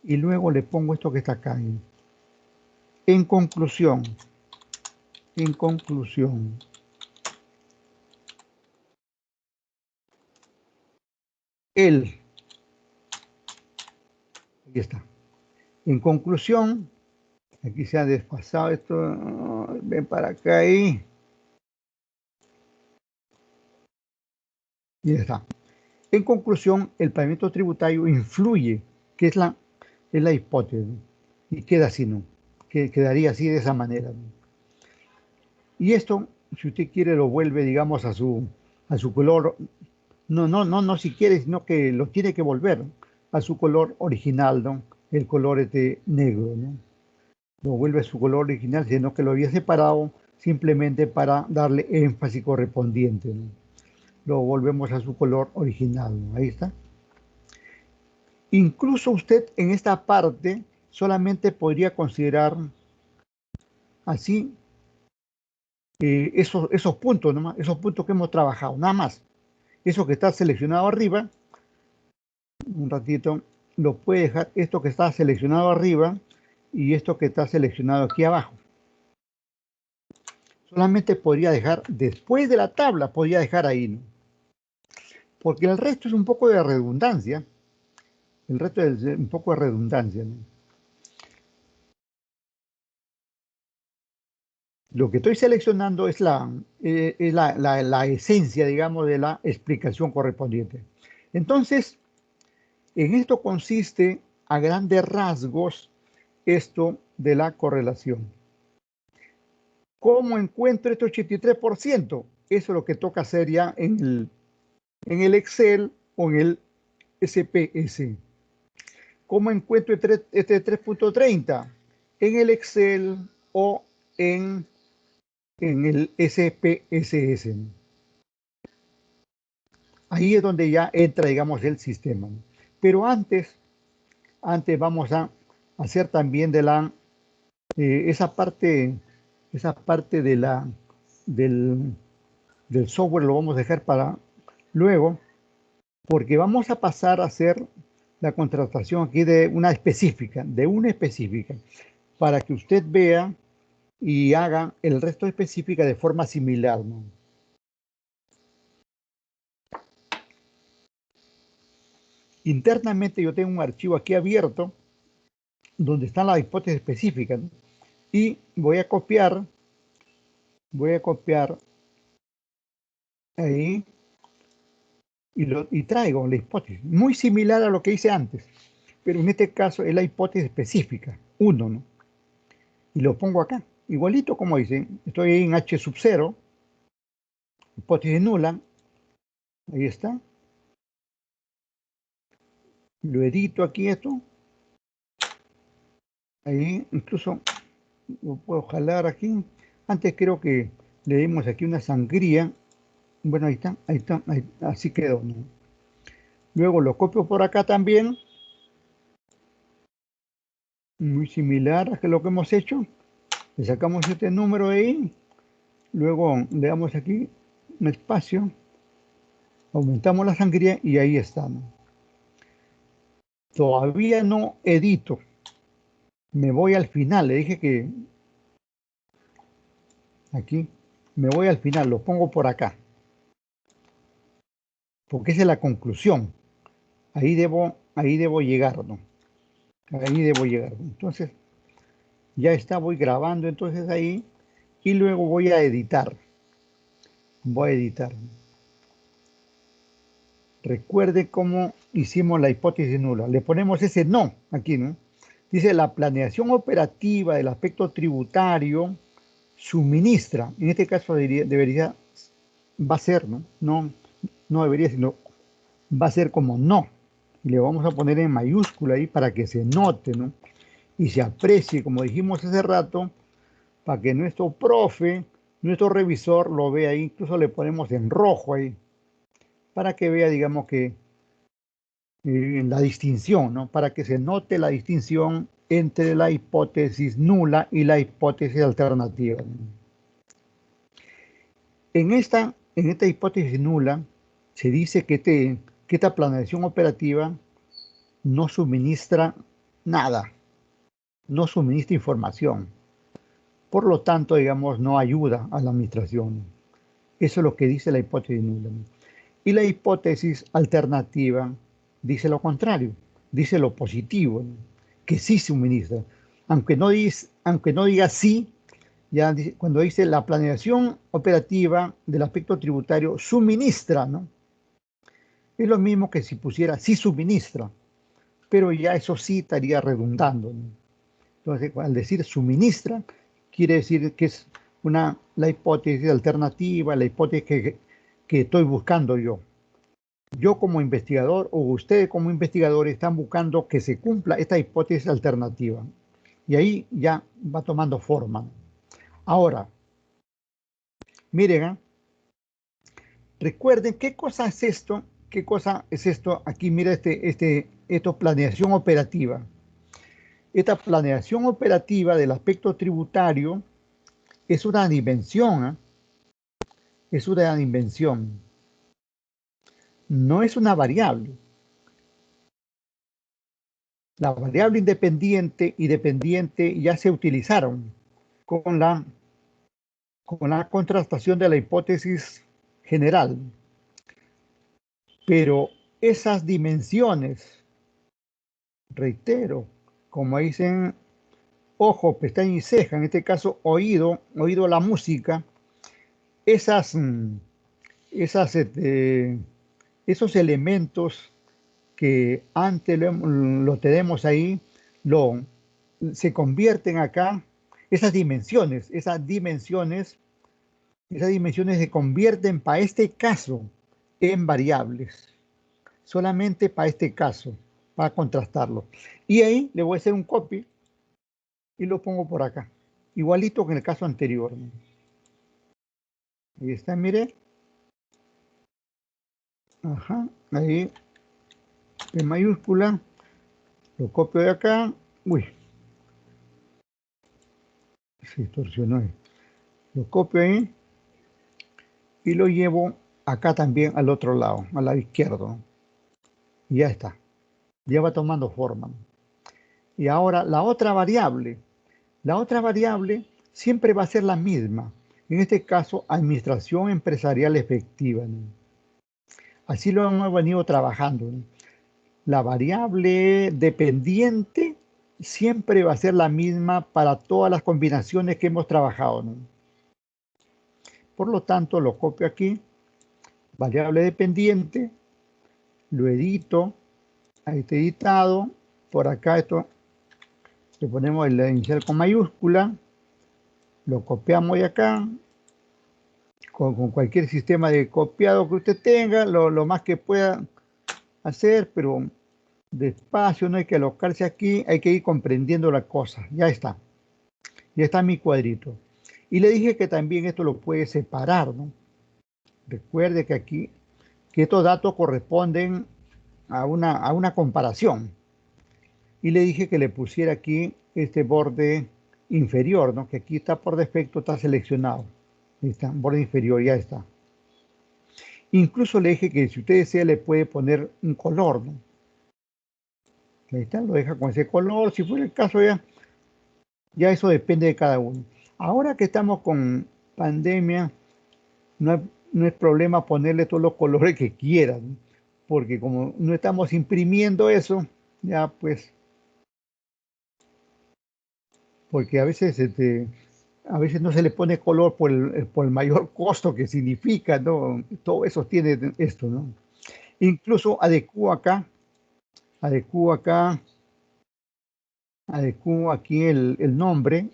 Y luego le pongo esto que está acá. ¿No? En conclusión, él, ahí está. En conclusión, aquí se ha desfasado esto, ven para acá ahí. Y ya está. En conclusión, el planeamiento tributario influye, que es la hipótesis, y queda así, ¿no? Quedaría así de esa manera, ¿no? Y esto, si usted quiere, lo vuelve, digamos, a su color, no si quiere, sino que lo tiene que volver a su color original, ¿no? El color negro, ¿no? Lo vuelve a su color original, sino que lo había separado simplemente para darle énfasis correspondiente, ¿no? Lo volvemos a su color original, ¿no? Ahí está. Incluso usted en esta parte solamente podría considerar así esos puntos, nomás, esos puntos que hemos trabajado, nada más. Eso que está seleccionado arriba, un ratito, lo puede dejar esto que está seleccionado arriba y esto que está seleccionado aquí abajo. Solamente podría dejar, después de la tabla, podría dejar ahí, ¿no? Porque el resto es un poco de redundancia. El resto es un poco de redundancia, ¿no? Lo que estoy seleccionando es la esencia, digamos, de la explicación correspondiente. Entonces, en esto consiste a grandes rasgos esto de la correlación. ¿Cómo encuentro este 83%? Eso es lo que toca hacer ya en el Excel o en el SPS. ¿Cómo encuentro este 3.30? En el Excel o en el SPSS. Ahí es donde ya entra, digamos, el sistema. Pero antes vamos a hacer también de esa parte del software lo vamos a dejar para luego, porque vamos a pasar a hacer la contratación aquí de una específica, para que usted vea y haga el resto específica de forma similar, ¿no? Internamente yo tengo un archivo aquí abierto donde está la hipótesis específica, ¿no? Y voy a copiar ahí y traigo la hipótesis, muy similar a lo que hice antes, pero en este caso es la hipótesis específica, 1, ¿no? Y lo pongo acá, igualito como dice, estoy en H sub 0, hipótesis nula, ahí está. Lo edito aquí esto. Ahí incluso lo puedo jalar aquí. Antes creo que le dimos aquí una sangría. Bueno, ahí está, así quedó, ¿no? Luego lo copio por acá también. Muy similar a lo que hemos hecho. Le sacamos este número ahí. Luego le damos aquí un espacio. Aumentamos la sangría y ahí está, ¿no? Todavía no edito. Me voy al final. Le dije que aquí me voy al final. Lo pongo por acá. Porque esa es la conclusión. Ahí debo llegar, ¿no? Ahí debo llegar. Entonces, ya está, voy grabando entonces ahí y luego voy a editar. Voy a editar. Recuerde cómo hicimos la hipótesis nula. Le ponemos ese no aquí, ¿no? Dice, la planeación operativa del aspecto tributario suministra, en este caso debería, va a ser, ¿no? No debería, sino va a ser como no. Y le vamos a poner en mayúscula ahí para que se note, ¿no? Y se aprecie, como dijimos hace rato, para que nuestro profe, nuestro revisor lo vea ahí. Incluso le ponemos en rojo ahí, para que vea, digamos, que la distinción, ¿no? Para que se note la distinción entre la hipótesis nula y la hipótesis alternativa. En esta hipótesis nula, se dice que esta planeación operativa no suministra nada, no suministra información. Por lo tanto, digamos, no ayuda a la administración. Eso es lo que dice la hipótesis nula. Y la hipótesis alternativa dice lo contrario, dice lo positivo, ¿no? Que sí suministra. Aunque no diga sí, ya dice, cuando dice la planeación operativa del aspecto tributario suministra, ¿no? Es lo mismo que si pusiera sí suministra, pero ya eso sí estaría redundando, ¿no? Entonces, al decir suministra, quiere decir que es la hipótesis alternativa, la hipótesis que estoy buscando yo. Yo como investigador o ustedes como investigadores están buscando que se cumpla esta hipótesis alternativa. Y ahí ya va tomando forma. Ahora, miren, recuerden qué cosa es esto, qué cosa es esto. Aquí mira esto planeación operativa. Esta planeación operativa del aspecto tributario es una dimensión, ¿eh? Es una dimensión. No es una variable. La variable independiente y dependiente ya se utilizaron con la contrastación de la hipótesis general. Pero esas dimensiones, reitero, como dicen ojo, pestaña y ceja, en este caso oído la música, esas, esas, esos elementos que antes lo tenemos ahí, se convierten acá, esas dimensiones se convierten para este caso en variables, solamente para este caso, para contrastarlo. Y ahí le voy a hacer un copy y lo pongo por acá, igualito que en el caso anterior. Ahí está, mire. Ajá, ahí en mayúscula, lo copio de acá. Uy, se distorsionó ahí. Lo copio ahí y lo llevo acá también al otro lado, al lado izquierdo. Y ya está, ya va tomando forma. Y ahora la otra variable siempre va a ser la misma. En este caso, administración empresarial efectiva, ¿no? Así lo hemos venido trabajando, ¿no? La variable dependiente siempre va a ser la misma para todas las combinaciones que hemos trabajado, ¿no? Por lo tanto, lo copio aquí, variable dependiente, lo edito, ahí está editado, por acá esto le ponemos el inicial con mayúscula, lo copiamos de acá, con cualquier sistema de copiado que usted tenga, lo más que pueda hacer, pero despacio, no hay que alocarse aquí, hay que ir comprendiendo la cosa. Ya está mi cuadrito. Y le dije que también esto lo puede separar, ¿no? Recuerde que aquí, que estos datos corresponden a una comparación. Y le dije que le pusiera aquí este borde inferior, ¿no? Que aquí está por defecto, está seleccionado. Ahí está, borde inferior, ya está. Incluso le dije que si usted desea le puede poner un color, ¿no? Ahí está, lo deja con ese color. Si fuera el caso ya eso depende de cada uno. Ahora que estamos con pandemia, no es problema ponerle todos los colores que quieran, ¿no? Porque como no estamos imprimiendo eso, ya pues, porque a veces no se le pone color por el mayor costo que significa, ¿no? Todo eso tiene esto, ¿no? Incluso adecuo acá, adecuo aquí el nombre,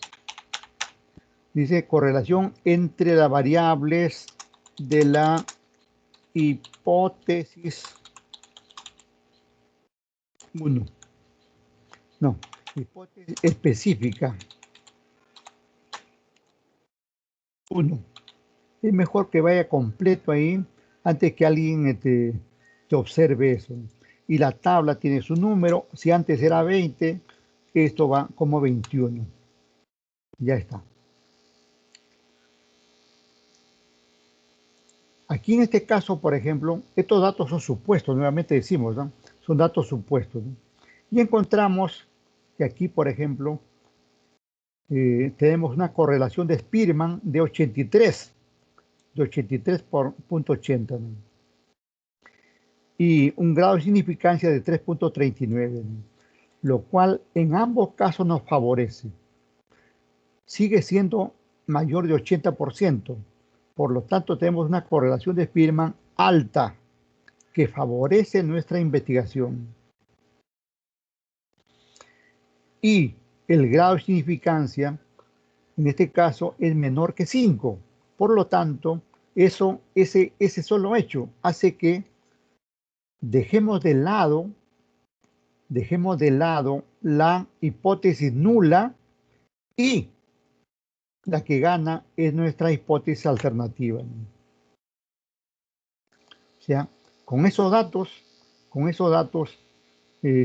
dice correlación entre las variables de la hipótesis 1. No, hipótesis específica 1. Es mejor que vaya completo ahí antes que alguien te observe eso. Y la tabla tiene su número. Si antes era 20, esto va como 21. Ya está. Aquí en este caso, por ejemplo, estos datos son supuestos, nuevamente decimos, ¿no? Son datos supuestos, ¿no? Y encontramos que aquí, por ejemplo, tenemos una correlación de Spearman de 83 por punto 80, ¿no? Y un grado de significancia de 3.39, ¿no? Lo cual en ambos casos nos favorece. Sigue siendo mayor de 80%. Por lo tanto, tenemos una correlación de Spearman alta que favorece nuestra investigación. Y el grado de significancia, en este caso, es menor que 5. Por lo tanto, ese solo hecho hace que dejemos de lado la hipótesis nula y la que gana es nuestra hipótesis alternativa. O sea, con esos datos,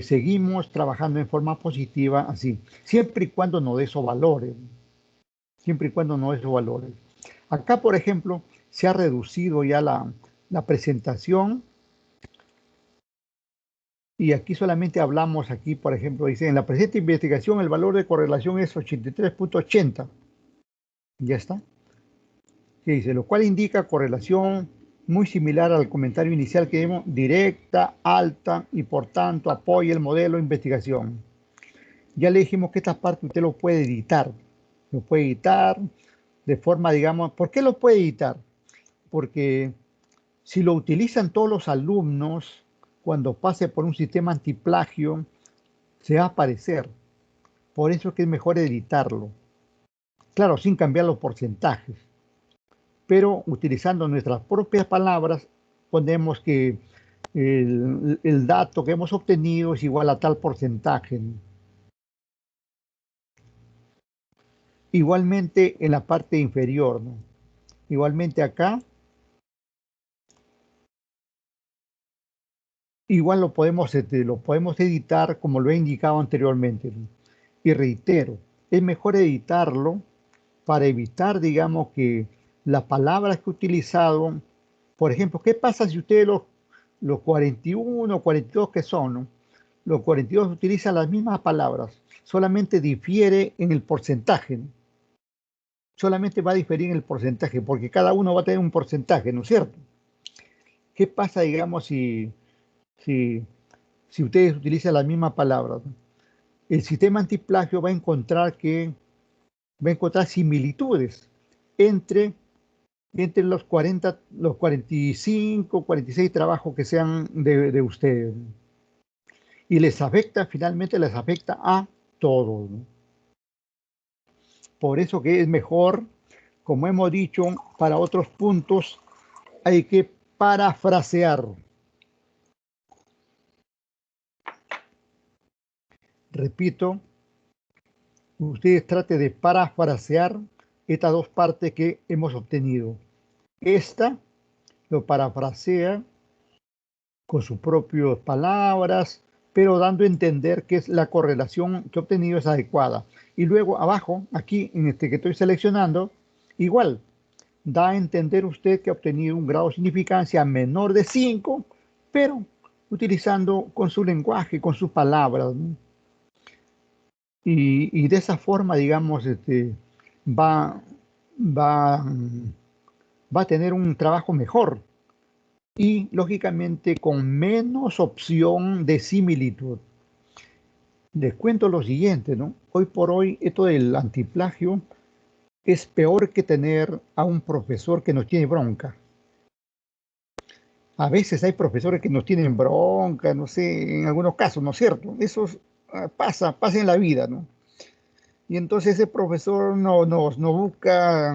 seguimos trabajando en forma positiva así, siempre y cuando no dé esos valores. Siempre y cuando no dé esos valores. Acá, por ejemplo, se ha reducido ya la presentación. Y aquí solamente hablamos, aquí por ejemplo, dice, en la presente investigación el valor de correlación es 83.80. Ya está. ¿Qué dice? Lo cual indica correlación muy similar al comentario inicial que vimos, directa, alta y por tanto apoya el modelo de investigación. Ya le dijimos que esta parte usted lo puede editar. Lo puede editar de forma, digamos, ¿por qué lo puede editar? Porque si lo utilizan todos los alumnos, cuando pase por un sistema antiplagio, se va a aparecer. Por eso es que es mejor editarlo. Claro, sin cambiar los porcentajes. Pero utilizando nuestras propias palabras, ponemos que el dato que hemos obtenido es igual a tal porcentaje. Igualmente en la parte inferior, ¿no? Igualmente acá, igual lo podemos editar como lo he indicado anteriormente, ¿no? Y reitero, es mejor editarlo para evitar, digamos, que las palabras que he utilizado, por ejemplo, ¿qué pasa si ustedes los 41, 42 que son, ¿no? Los 42 utilizan las mismas palabras, solamente difiere en el porcentaje, ¿no? Solamente va a diferir en el porcentaje, porque cada uno va a tener un porcentaje, ¿no es cierto? ¿Qué pasa, digamos, si, si ustedes utilizan las mismas palabras, ¿no? El sistema antiplagio va a encontrar similitudes entre los 40, los 45, 46 trabajos que sean de ustedes. Y finalmente les afecta a todos, ¿no? Por eso que es mejor, como hemos dicho, para otros puntos hay que parafrasear. Repito, ustedes traten de parafrasear estas dos partes que hemos obtenido. Esta lo parafrasea con sus propias palabras, pero dando a entender que es la correlación que he obtenido es adecuada. Y luego abajo, aquí en este que estoy seleccionando, igual, da a entender usted que ha obtenido un grado de significancia menor de 5, pero utilizando con su lenguaje, con sus palabras, ¿no? Y de esa forma, digamos, va, va, va a tener un trabajo mejor y, lógicamente, con menos opción de similitud. Les cuento lo siguiente, ¿no? Hoy por hoy, esto del antiplagio es peor que tener a un profesor que nos tiene bronca. A veces hay profesores que nos tienen bronca, no sé, en algunos casos, ¿no es cierto? Eso pasa en la vida, ¿no? Y entonces ese profesor no busca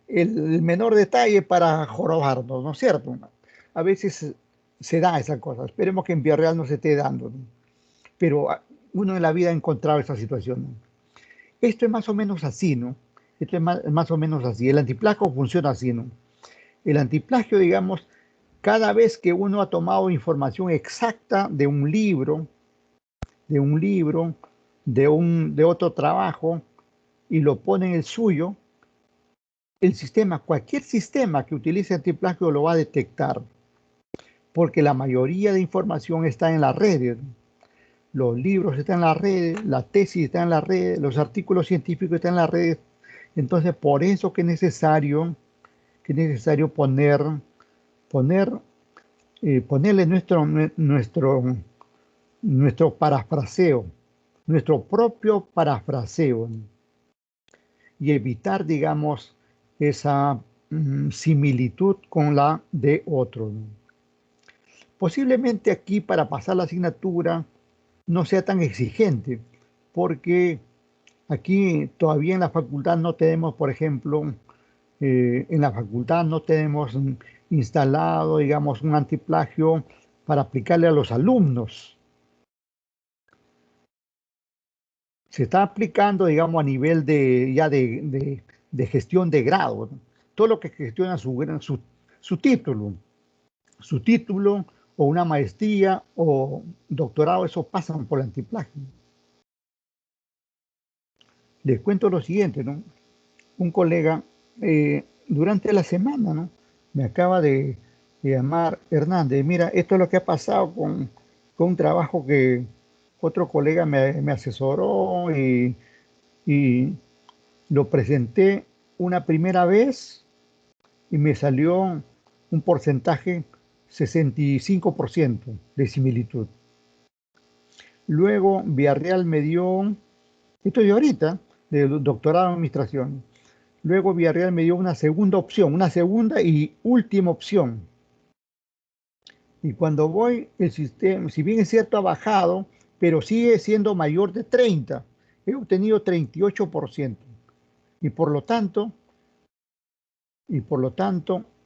el menor detalle para jorobarnos, ¿no es cierto? A veces se da esa cosa. Esperemos que en Villarreal no se esté dando, ¿no? Pero uno en la vida ha encontrado esa situación, ¿no? Esto es más o menos así, ¿no? Esto es más o menos así. El antiplagio funciona así, ¿no? El antiplagio, digamos, cada vez que uno ha tomado información exacta de un libro, de otro trabajo, y lo pone en el suyo, el sistema, cualquier sistema que utilice antiplagio lo va a detectar, porque la mayoría de información está en las redes. Los libros están en las redes, la tesis está en las redes, los artículos científicos están en las redes. Entonces, por eso que es necesario ponerle nuestro parafraseo, nuestro propio parafraseo, y evitar, digamos, esa similitud con la de otro. Posiblemente aquí, para pasar la asignatura, no sea tan exigente, porque aquí todavía en la facultad no tenemos, por ejemplo, en la facultad no tenemos instalado, digamos, un antiplagio para aplicarle a los alumnos. Se está aplicando, digamos, a nivel de gestión de grado, ¿no? Todo lo que gestiona su título o una maestría o doctorado, eso pasan por el antiplagio. Les cuento lo siguiente, ¿no? Un colega, durante la semana, ¿no?, me acaba de llamar: Hernández, mira, esto es lo que ha pasado con un trabajo que otro colega me asesoró y lo presenté una primera vez y me salió un porcentaje 65% de similitud. Luego Villarreal me dio, esto de ahorita, de doctorado en administración. Luego Villarreal me dio una segunda opción, una segunda y última opción. Y cuando voy, el sistema, si bien es cierto, ha bajado, pero sigue siendo mayor de 30. He obtenido 38%. Y por lo tanto,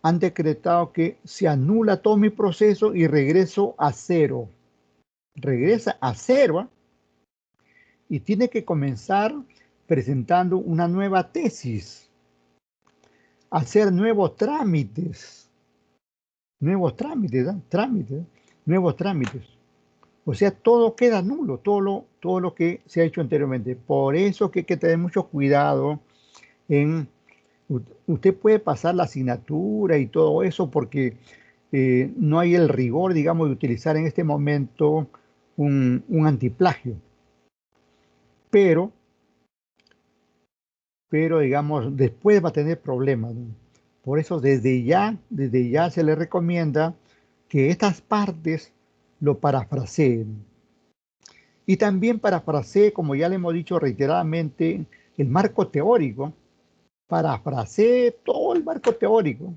han decretado que se anula todo mi proceso y regreso a cero. Regresa a cero, ¿eh? Y tiene que comenzar presentando una nueva tesis, hacer nuevos trámites, nuevos trámites. O sea, todo queda nulo, todo lo que se ha hecho anteriormente. Por eso que hay que tener mucho cuidado en... Usted puede pasar la asignatura y todo eso porque no hay el rigor, digamos, de utilizar en este momento un antiplagio. Pero, digamos, después va a tener problemas, ¿no? Por eso desde ya se le recomienda que estas partes lo parafraseen. Y también parafrasee, como ya le hemos dicho reiteradamente, el marco teórico. Parafrasee todo el marco teórico.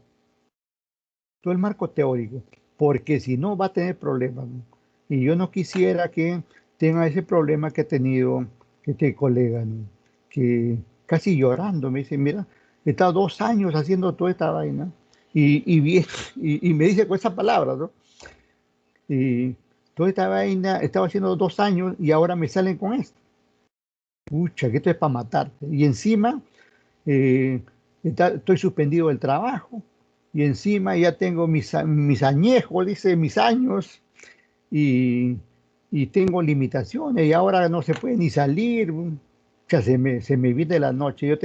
Todo el marco teórico. Porque si no va a tener problemas, ¿no? Y yo no quisiera que tenga ese problema que ha tenido este colega, ¿no?, que casi llorando me dice: mira, he estado 2 años haciendo toda esta vaina y me dice con esa palabra, ¿no? Y toda esta vaina estaba haciendo 2 años y ahora me salen con esto. Pucha, que esto es para matarte. Y encima estoy suspendido del trabajo y encima ya tengo mis añejos, dice, mis años, y tengo limitaciones y ahora no se puede ni salir. Ya se me viene la noche. Yo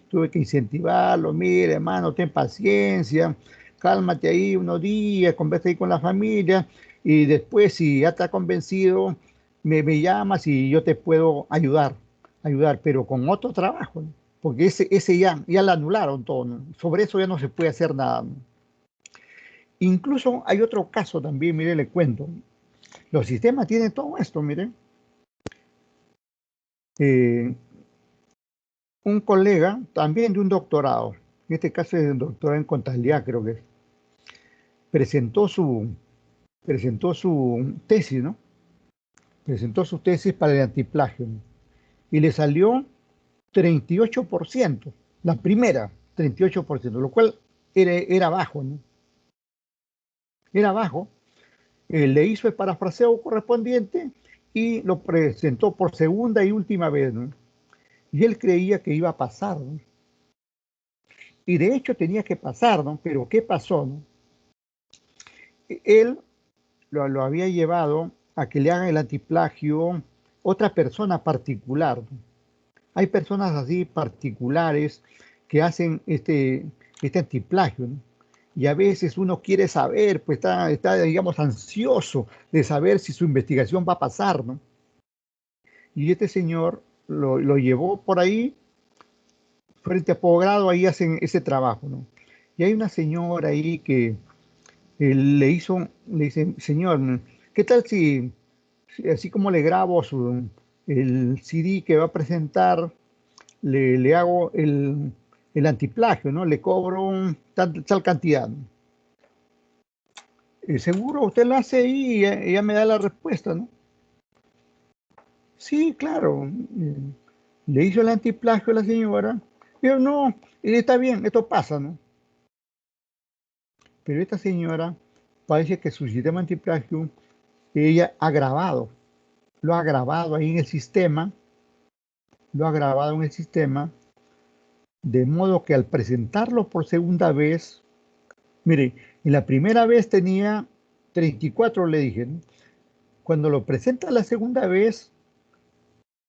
tuve que incentivarlo: mire, hermano, ten paciencia, cálmate ahí unos días, conversa ahí con la familia y después, si ya está convencido, me llamas y yo te puedo ayudar, pero con otro trabajo, ¿no? Porque ese ya lo anularon todo, ¿no? Sobre eso ya no se puede hacer nada, ¿no? Incluso hay otro caso también, mire, le cuento. Los sistemas tienen todo esto, mire. Un colega, también de un doctorado, en este caso es un doctorado en contabilidad, creo que es, presentó su tesis, ¿no? Presentó su tesis para el antiplagio, ¿no? Y le salió 38%, la primera, 38%, lo cual era bajo, ¿no? Era bajo. Le hizo el parafraseo correspondiente y lo presentó por segunda y última vez, ¿no? Y él creía que iba a pasar, ¿no? Y de hecho tenía que pasar, ¿no? Pero ¿qué pasó, no? Él lo había llevado a que le hagan el antiplagio otra persona particular, ¿no? Hay personas así particulares que hacen este antiplagio, ¿no? Y a veces uno quiere saber, pues está, digamos, ansioso de saber si su investigación va a pasar, ¿no? Y este señor lo llevó por ahí, frente a posgrado, ahí hacen ese trabajo, ¿no? Y hay una señora ahí que le dice, señor, ¿qué tal si así como le grabo el CD que va a presentar, le hago el antiplagio, ¿no? Le cobro tal cantidad, ¿no? Seguro usted lo hace ahí y ya me da la respuesta, ¿no? Sí, claro. Le hizo el antiplagio a la señora, pero no, está bien, esto pasa, ¿no? Pero esta señora parece que su sistema antiplagio, ella ha grabado, lo ha grabado ahí en el sistema, lo ha grabado en el sistema, de modo que al presentarlo por segunda vez, mire, en la primera vez tenía 34, le dije, ¿no? Cuando lo presenta la segunda vez,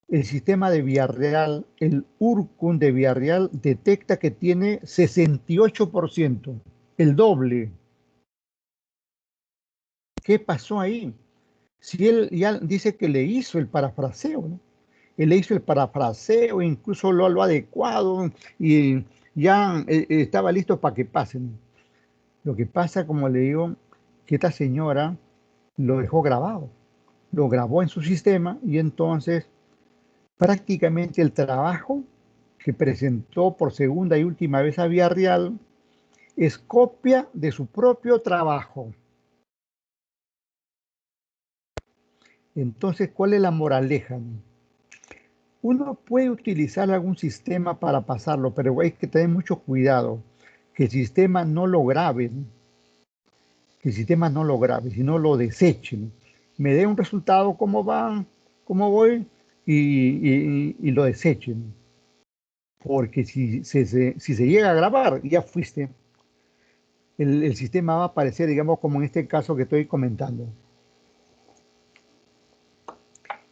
el sistema de Villarreal, el URCUN de Villarreal, detecta que tiene 68%, el doble. ¿Qué pasó ahí? Si él ya dice que le hizo el parafraseo, ¿no? Él le hizo el parafraseo, incluso lo adecuado y ya estaba listo para que pasen. Lo que pasa, como le digo, que esta señora lo dejó grabado, lo grabó en su sistema y entonces prácticamente el trabajo que presentó por segunda y última vez a Villarreal es copia de su propio trabajo. Entonces, ¿cuál es la moraleja? Uno puede utilizar algún sistema para pasarlo, pero hay que tener mucho cuidado que el sistema no lo grabe, ¿no? Que el sistema no lo grabe, sino lo desechen. Me dé un resultado cómo va, cómo voy y lo desechen. Porque si se llega a grabar, ya fuiste. El sistema va a aparecer, digamos, como en este caso que estoy comentando.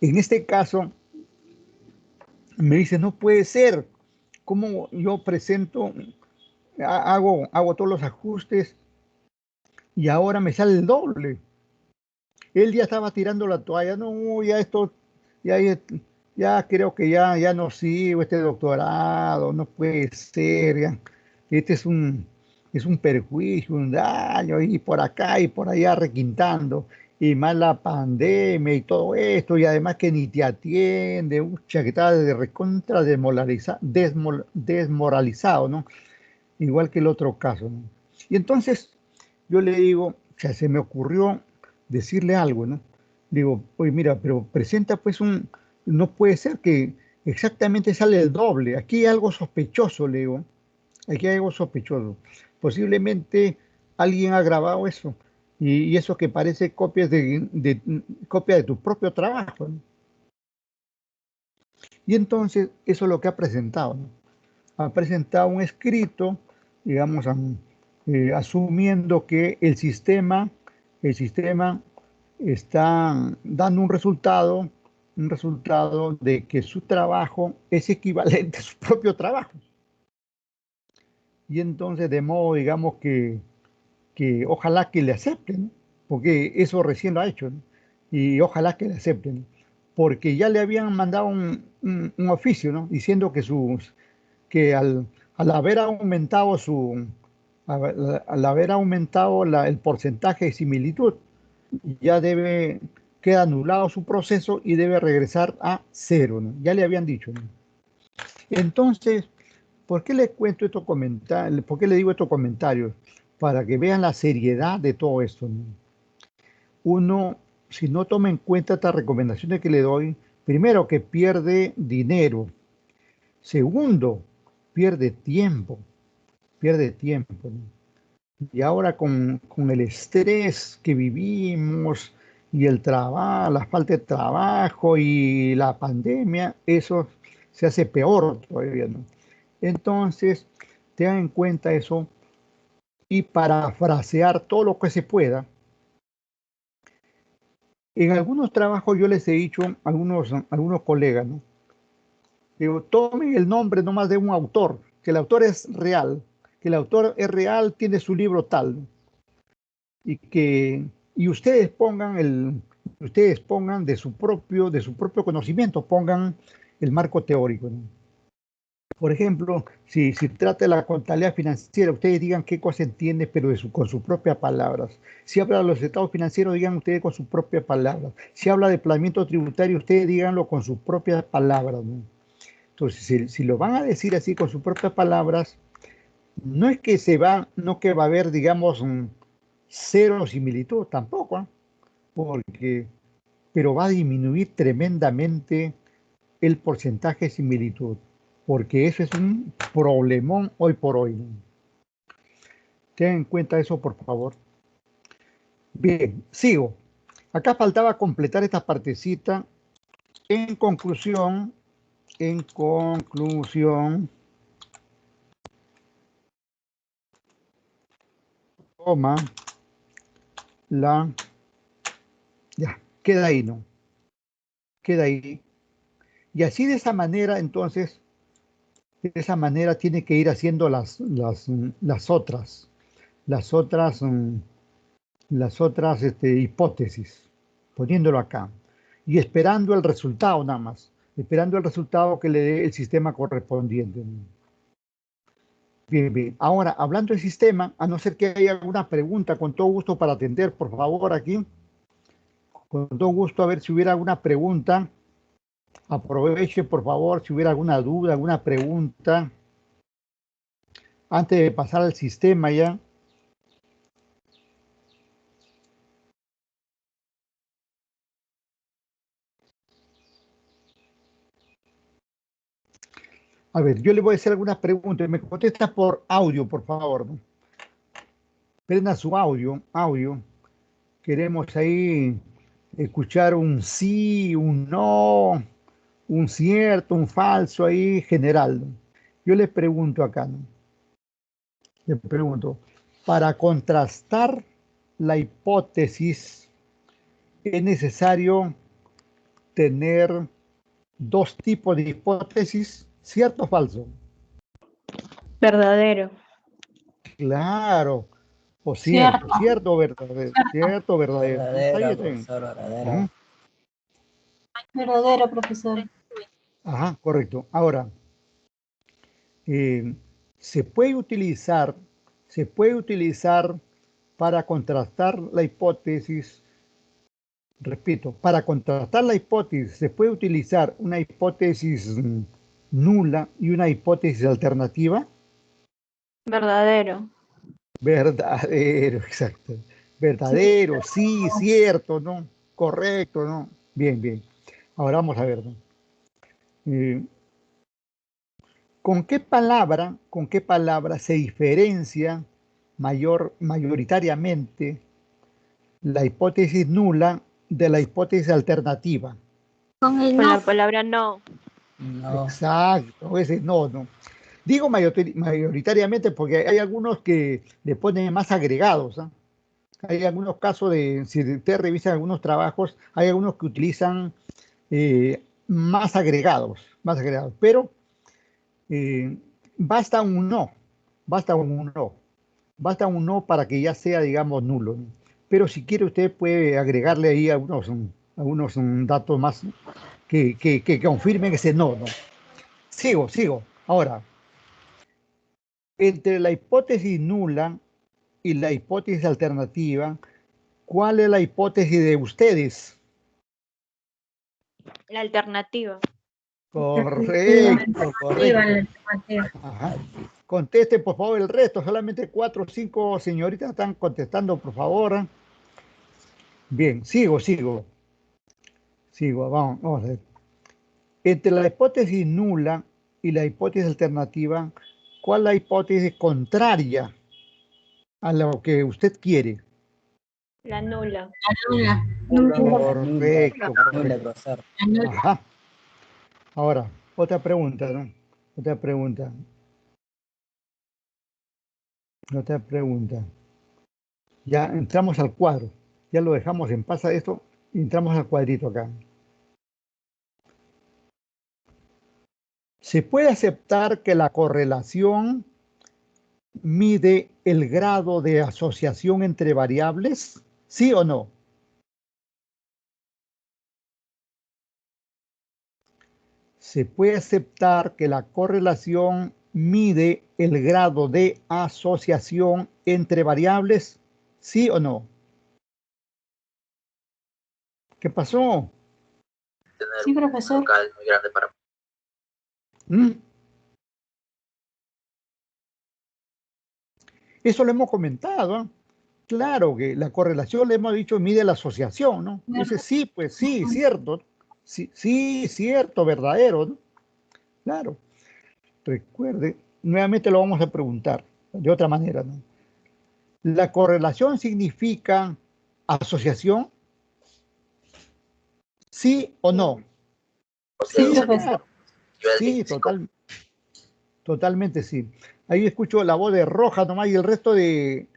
En este caso, me dice, no puede ser. ¿Cómo yo presento, hago todos los ajustes y ahora me sale el doble? Él ya estaba tirando la toalla, no, ya esto, ya, ya creo que ya no sigo este doctorado, no puede ser, ya. Este es un perjuicio, un daño, y por acá y por allá requintando, y más la pandemia y todo esto, y además que ni te atiende, ucha, que estaba de recontra desmoralizado, ¿no? Igual que el otro caso, ¿no? Y entonces yo le digo, o sea, se me ocurrió decirle algo, ¿no? Digo, oye, mira, pero presenta pues no puede ser que exactamente sale el doble, aquí hay algo sospechoso, le digo, aquí hay algo sospechoso. Posiblemente alguien ha grabado eso, y eso que parece copia de tu propio trabajo, ¿no? Y entonces eso es lo que ha presentado, ¿no? Ha presentado un escrito, digamos, asumiendo que el sistema está dando un resultado de que su trabajo es equivalente a su propio trabajo. Y entonces, de modo, digamos, que ojalá que le acepten, porque eso recién lo ha hecho, ¿no? Y ojalá que le acepten, porque ya le habían mandado un oficio, ¿no? Diciendo que al haber aumentado al haber aumentado el porcentaje de similitud, ya queda anulado su proceso y debe regresar a cero, ¿no? Ya le habían dicho, ¿no? Entonces, ¿por qué le cuento estos comentarios? ¿Por qué le digo estos comentarios? Para que vean la seriedad de todo esto, ¿no? Uno, si no toma en cuenta estas recomendaciones que le doy, primero que pierde dinero, segundo, pierde tiempo, pierde tiempo, ¿no? Y ahora con el estrés que vivimos y el trabajo, la falta de trabajo y la pandemia, eso se hace peor todavía, ¿no? Entonces, tengan en cuenta eso y parafrasear todo lo que se pueda. En algunos trabajos yo les he dicho a algunos colegas, ¿no? Digo, tomen el nombre nomás de un autor, que el autor es real, que el autor es real, tiene su libro tal, y ustedes pongan de su propio conocimiento, pongan el marco teórico, ¿no? Por ejemplo, si trata de la contabilidad financiera, ustedes digan qué cosa entiende, pero con sus propias palabras. Si habla de los estados financieros, digan ustedes con sus propias palabras. Si habla de planeamiento tributario, ustedes díganlo con sus propias palabras, ¿no? Entonces, si lo van a decir así con sus propias palabras, no es que no que va a haber, digamos, cero similitud, tampoco, ¿eh? Pero va a disminuir tremendamente el porcentaje de similitud, porque eso es un problemón hoy por hoy, ¿no? Tengan en cuenta eso, por favor. Bien, sigo. Acá faltaba completar esta partecita. En conclusión, toma ya, queda ahí, ¿no? Queda ahí. Y así de esa manera, entonces, de esa manera tiene que ir haciendo las otras hipótesis, poniéndolo acá. Y esperando el resultado nada más. Esperando el resultado que le dé el sistema correspondiente. Bien, bien. Ahora, hablando del sistema, a no ser que haya alguna pregunta, con todo gusto para atender, por favor, aquí. Con todo gusto, a ver si hubiera alguna pregunta. Aproveche, por favor, si hubiera alguna duda, alguna pregunta. Antes de pasar al sistema ya. A ver, yo le voy a hacer algunas preguntas. Me contesta por audio, por favor, ¿no? Prenda su audio. Queremos ahí escuchar un sí, un no, un cierto, un falso ahí general, ¿no? Yo le pregunto acá, ¿no? Le pregunto, para contrastar la hipótesis es necesario tener dos tipos de hipótesis, ¿cierto o falso? Verdadero. Claro, o cierto o verdadero, cierto o verdadero. Verdadero, profesor, verdadero. Verdadero, profesor. Ajá, correcto. Ahora, eh, se puede utilizar para contrastar la hipótesis, repito, para contrastar la hipótesis se puede utilizar una hipótesis nula y una hipótesis alternativa. Verdadero. Verdadero, exacto. Verdadero, sí, cierto, ¿no? Correcto, ¿no? Bien, bien. Ahora vamos a ver, ¿no? ¿Con qué palabra se diferencia mayoritariamente la hipótesis nula de la hipótesis alternativa? Con la palabra no. No. Exacto, ese no. Digo mayoritariamente porque hay algunos que le ponen más agregados, ¿ah? Hay algunos casos si ustedes revisan algunos trabajos, hay algunos que utilizan más agregados, pero basta un no, basta un no para que ya sea, digamos, nulo, ¿no? Pero si quiere usted puede agregarle ahí algunos datos más que confirmen ese no, ¿no? Sigo. Ahora, entre la hipótesis nula y la hipótesis alternativa, ¿cuál es la hipótesis de ustedes? La alternativa. Correcto. Ajá. Conteste, por favor, el resto. Solamente 4 o 5 señoritas están contestando, por favor. Bien, sigo. Vamos a ver. Entre la hipótesis nula y la hipótesis alternativa, ¿cuál es la hipótesis contraria a lo que usted quiere? La nula. Correcto. Nula, profesor. Ajá. Ahora, otra pregunta, ¿no? Otra pregunta. Ya entramos al cuadro. Ya lo dejamos en paz a esto y entramos al cuadrito acá. ¿Se puede aceptar que la correlación mide el grado de asociación entre variables? ¿Sí o no? ¿Se puede aceptar que la correlación mide el grado de asociación entre variables? ¿Sí o no? ¿Qué pasó? Sí, profesor. Muy grande para... Eso lo hemos comentado, ¿eh? Claro que la correlación, le hemos dicho, mide la asociación, ¿no? Dice, sí, pues sí, cierto. Sí, sí, cierto, verdadero, ¿no? Claro. Recuerde, nuevamente lo vamos a preguntar de otra manera, ¿no? ¿La correlación significa asociación? ¿Sí o no? Sí, claro. Sí, totalmente sí. Ahí escucho la voz de Roja nomás y el resto de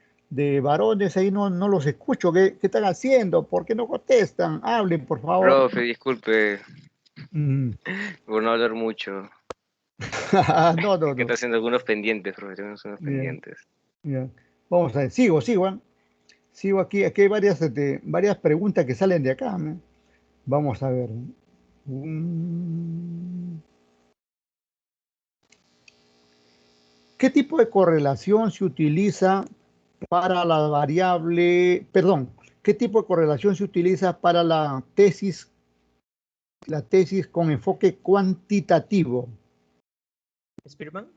varones ahí no los escucho. ¿Qué están haciendo? ¿Por qué no contestan? Hablen, por favor. Profe, disculpe Mm. por no hablar mucho. No. Que está haciendo algunos pendientes, profe, tenemos unos pendientes. Bien. Vamos a ver, sigo, ¿eh? Sigo aquí hay varias preguntas que salen de acá, ¿no? Vamos a ver. ¿Qué tipo de correlación se utiliza para la variable, perdón, qué tipo de correlación se utiliza para la tesis con enfoque cuantitativo? ¿Spearman?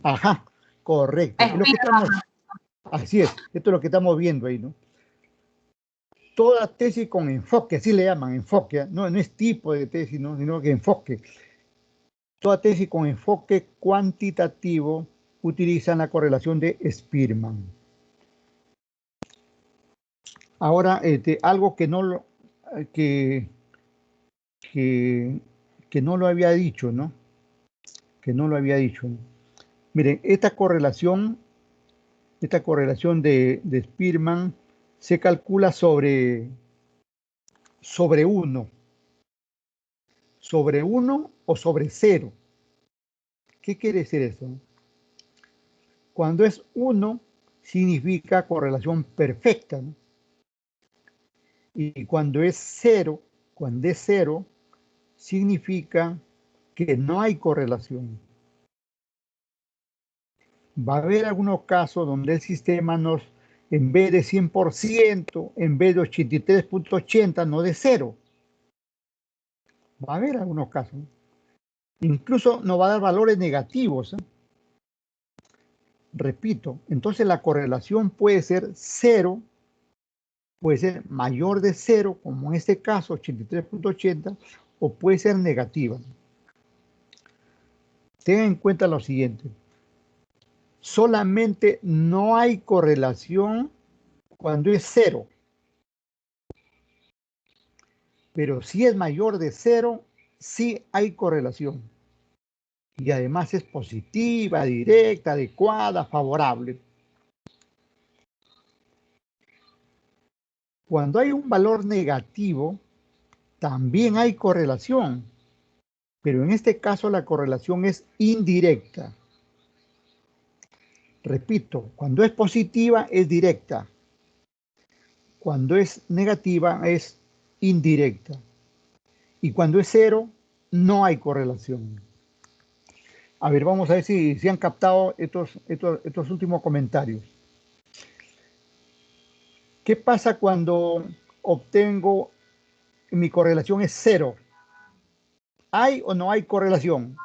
Ajá, correcto. Es lo que así es, esto es lo que estamos viendo ahí, ¿no? Toda tesis con enfoque, así le llaman, enfoque, ¿eh? No es tipo de tesis, ¿no? Sino que enfoque. Toda tesis con enfoque cuantitativo utilizan la correlación de Spearman. Ahora, algo que no lo había dicho, ¿no? Que no lo había dicho, ¿no? Miren, esta correlación de Spearman se calcula sobre 1. Sobre 1 o sobre 0. ¿Qué quiere decir eso? Cuando es 1, significa correlación perfecta, ¿no? Y cuando es 0, significa que no hay correlación. Va a haber algunos casos donde el sistema en vez de 100%, en vez de 83.80, no de 0. Va a haber algunos casos. Incluso nos va a dar valores negativos, ¿eh? Repito, entonces la correlación puede ser 0, puede ser mayor de 0, como en este caso 83.80, o puede ser negativa. Tengan en cuenta lo siguiente. Solamente no hay correlación cuando es 0. Pero si es mayor de 0, sí hay correlación. Y además es positiva, directa, adecuada, favorable. Cuando hay un valor negativo, también hay correlación. Pero en este caso la correlación es indirecta. Repito, cuando es positiva es directa. Cuando es negativa es indirecta. Y cuando es 0, no hay correlación. A ver, vamos a ver si han captado estos últimos comentarios. ¿Qué pasa cuando obtengo mi correlación es 0? ¿Hay o no hay correlación?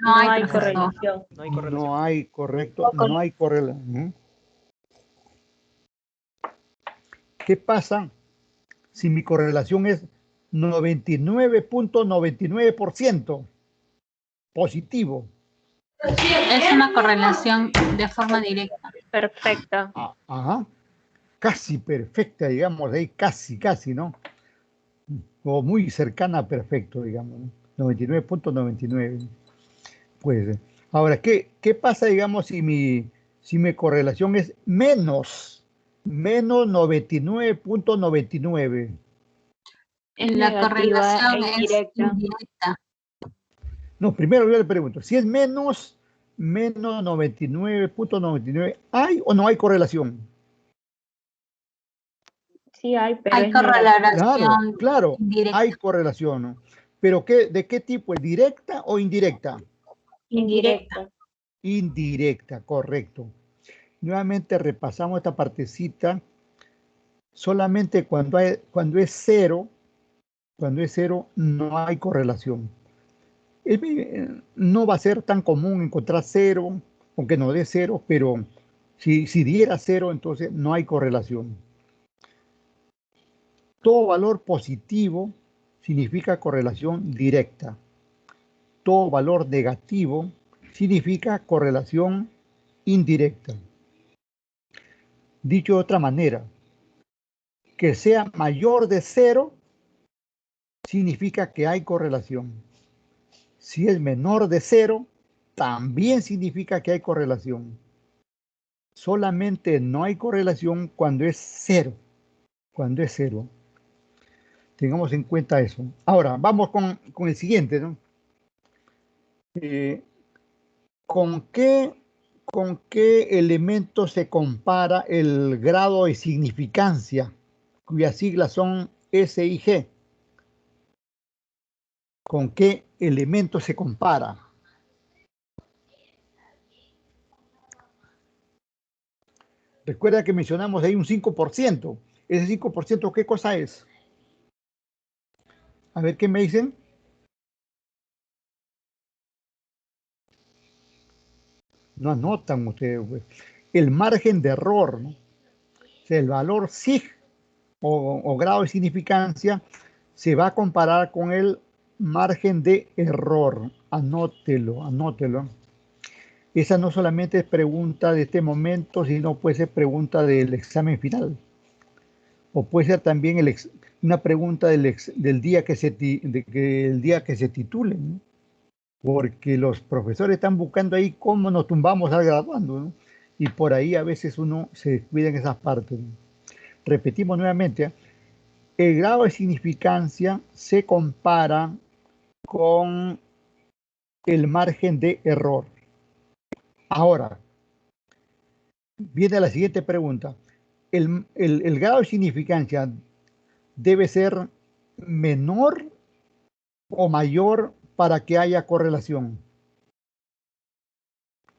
No hay correlación. No hay, correcto. No hay correlación. ¿Qué pasa si mi correlación es 99.99% positivo? Es una correlación de forma directa. Perfecta. Ajá. Casi perfecta, digamos, ahí casi, ¿no? O muy cercana a perfecto, digamos, ¿no? 99.99. Pues, ahora, ¿qué pasa, digamos, si mi correlación es menos 99.99? La correlación es indirecta. No, primero yo le pregunto, si es menos 99.99, ¿hay o no hay correlación? Sí hay, pero Hay es negativa. correlación Claro, indirecta. hay correlación, ¿no? Pero ¿de qué tipo? ¿Es directa o indirecta? Indirecta. Indirecta, correcto. Nuevamente repasamos esta partecita. Solamente cuando es cero no hay correlación. No va a ser tan común encontrar cero, aunque no dé cero, pero si diera cero, entonces no hay correlación. Todo valor positivo significa correlación directa. Todo valor negativo significa correlación indirecta. Dicho de otra manera, que sea mayor de cero significa que hay correlación. Si es menor de cero, también significa que hay correlación. Solamente no hay correlación cuando es cero. Cuando es cero. Tengamos en cuenta eso. Ahora, vamos con el siguiente, ¿no? ¿Con qué elemento se compara el grado de significancia, cuyas siglas son S y G? ¿Con qué elemento se compara? Recuerda que mencionamos ahí un 5%. ¿Ese 5% qué cosa es? A ver, ¿qué me dicen? No anotan ustedes, pues. El margen de error, ¿no? O sea, el valor sig o grado de significancia se va a comparar con el margen de error. Anótelo, anótelo. Esa no solamente es pregunta de este momento, sino puede ser pregunta del examen final. O puede ser también una pregunta del día que se titule, ¿no? Porque los profesores están buscando ahí cómo nos tumbamos al graduando, ¿no? Y por ahí a veces uno se descuida en esas partes, ¿no? Repetimos nuevamente, ¿eh? El grado de significancia se compara con el margen de error. Ahora, viene la siguiente pregunta. ¿El grado de significancia debe ser menor o mayor para que haya correlación?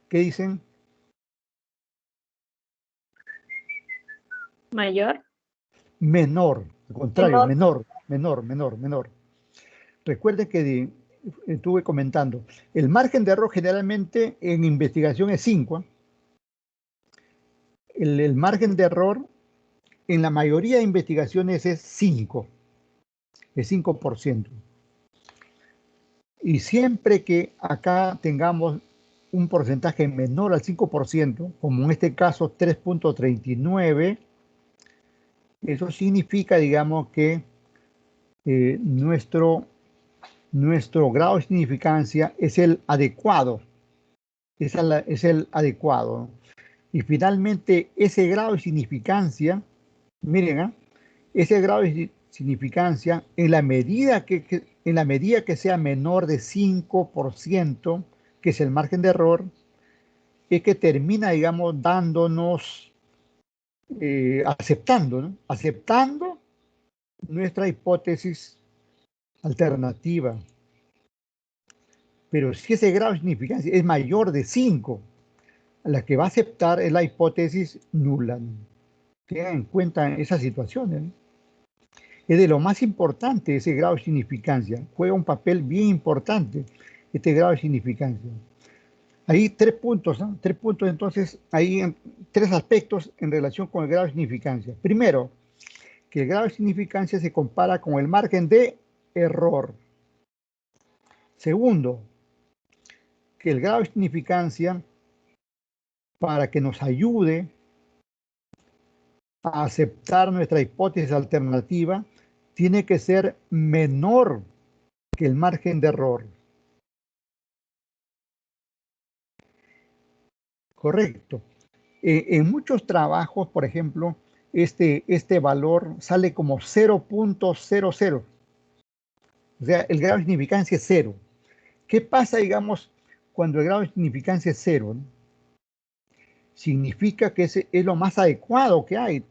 ¿Qué dicen? Mayor. Menor, al contrario, menor. Recuerden que estuve comentando, el margen de error generalmente en investigación es 5. El margen de error en la mayoría de investigaciones es 5, es 5%. Y siempre que acá tengamos un porcentaje menor al 5%, como en este caso 3.39, eso significa, digamos, que nuestro grado de significancia es el adecuado. Es el adecuado. Y finalmente, ese grado de significancia, miren, ¿eh? Ese grado de significancia, en la medida que sea menor de 5%, que es el margen de error, es que termina, digamos, dándonos, aceptando, ¿no? Aceptando nuestra hipótesis alternativa. Pero si ese grado de significancia es mayor de 5, la que va a aceptar es la hipótesis nula. Tengan en cuenta esas situaciones, ¿no? Es de lo más importante ese grado de significancia. Juega un papel bien importante este grado de significancia. Hay 3 puntos, ¿no? 3 puntos, entonces, hay 3 aspectos en relación con el grado de significancia. Primero, que el grado de significancia se compara con el margen de error. Segundo, que el grado de significancia, para que nos ayude a aceptar nuestra hipótesis alternativa, tiene que ser menor que el margen de error. Correcto. En muchos trabajos, por ejemplo, este valor sale como 0.00. O sea, el grado de significancia es 0. ¿Qué pasa, digamos, cuando el grado de significancia es 0? ¿No? Significa que ese es lo más adecuado que hay,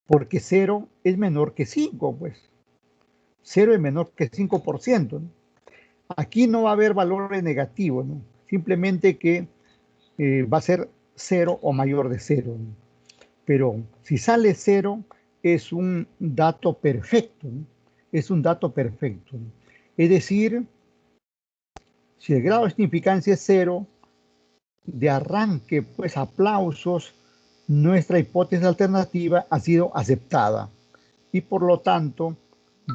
porque 0 es menor que 5, pues. 0 es menor que 5%, ¿no? Aquí no va a haber valores negativos, ¿no? Simplemente que va a ser 0 o mayor de 0, ¿no? Pero si sale 0, es un dato perfecto, ¿no? Es un dato perfecto, ¿no? Es decir, si el grado de significancia es 0, de arranque, pues aplausos, nuestra hipótesis alternativa ha sido aceptada y por lo tanto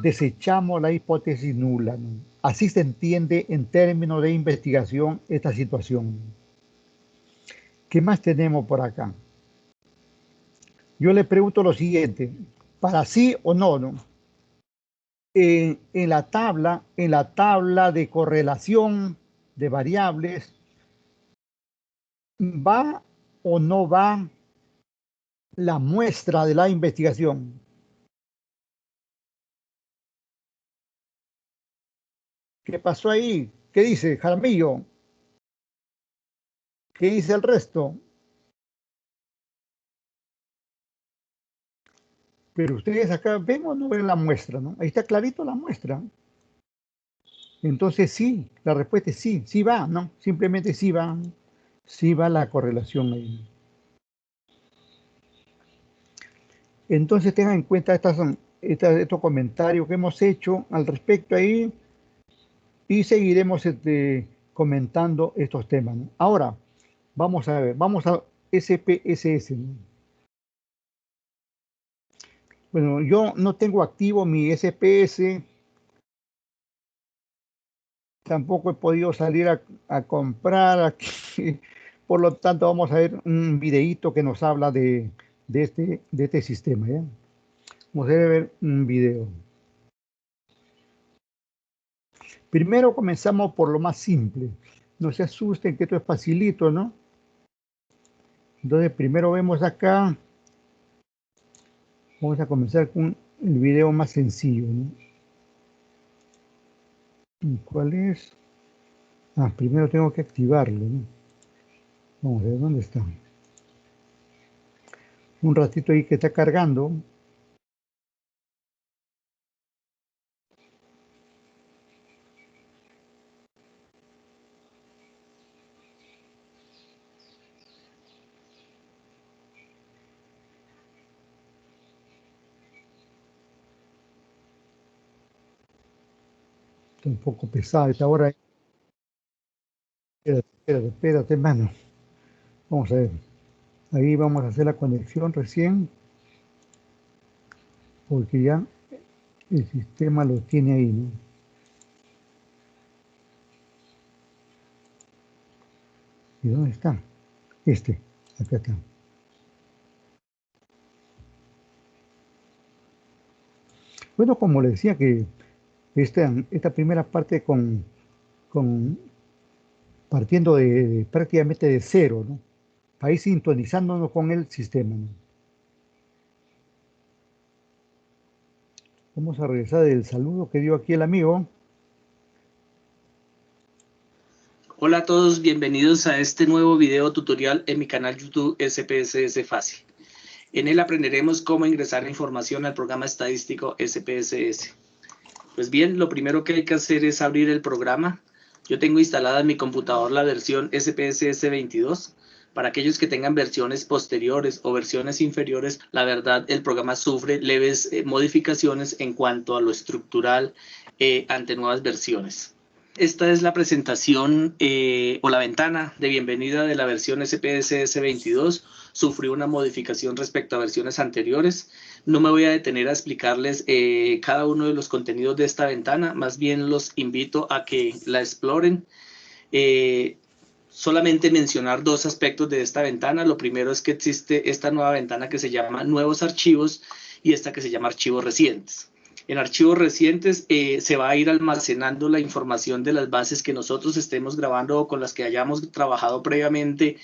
desechamos la hipótesis nula, ¿no? Así se entiende en términos de investigación esta situación. ¿Qué más tenemos por acá? Yo le pregunto lo siguiente, para sí o no, ¿no? En la tabla de correlación de variables, ¿va o no va la muestra de la investigación? ¿Qué pasó ahí? ¿Qué dice Jaramillo? ¿Qué dice el resto? Pero ustedes acá ven o no ven la muestra, ¿no? Ahí está clarito la muestra. Entonces sí, la respuesta es sí, sí va, ¿no? Simplemente sí va la correlación ahí. Entonces tengan en cuenta estos comentarios que hemos hecho al respecto ahí y seguiremos comentando estos temas, ¿no? Ahora, vamos a ver, vamos a SPSS, ¿no? Bueno, yo no tengo activo mi SPS, tampoco he podido salir a comprar aquí, por lo tanto vamos a ver un videíto que nos habla de este sistema, ¿ya? Vamos a ver un video. Primero comenzamos por lo más simple. No se asusten que esto es facilito, ¿no? Entonces primero vemos acá. Vamos a comenzar con el video más sencillo, ¿no? ¿Cuál es? Ah, primero tengo que activarlo, ¿no? Vamos a ver dónde está. Un ratito ahí que está cargando. Está un poco pesado esta hora. Espérate, hermano. Vamos a ver. Ahí vamos a hacer la conexión recién. Porque ya el sistema lo tiene ahí, ¿no? ¿Y dónde está? Acá está. Bueno, como le decía que esta primera parte partiendo prácticamente de cero, ¿no? Para ir sintonizándonos con el sistema, ¿no? Vamos a regresar del saludo que dio aquí el amigo. Hola a todos, bienvenidos a este nuevo video tutorial en mi canal YouTube SPSS Fácil. En él aprenderemos cómo ingresar la información al programa estadístico SPSS. Pues bien, lo primero que hay que hacer es abrir el programa. Yo tengo instalada en mi computador la versión SPSS 22. Para aquellos que tengan versiones posteriores o versiones inferiores, la verdad el programa sufre leves modificaciones en cuanto a lo estructural ante nuevas versiones. Esta es la presentación o la ventana de bienvenida de la versión SPSS 22. Sufrió una modificación respecto a versiones anteriores. No me voy a detener a explicarles cada uno de los contenidos de esta ventana. Más bien los invito a que la exploren. Solamente mencionar dos aspectos de esta ventana. Lo primero es que existe esta nueva ventana que se llama Nuevos Archivos y esta que se llama Archivos Recientes. En archivos recientes se va a ir almacenando la información de las bases que nosotros estemos grabando o con las que hayamos trabajado previamente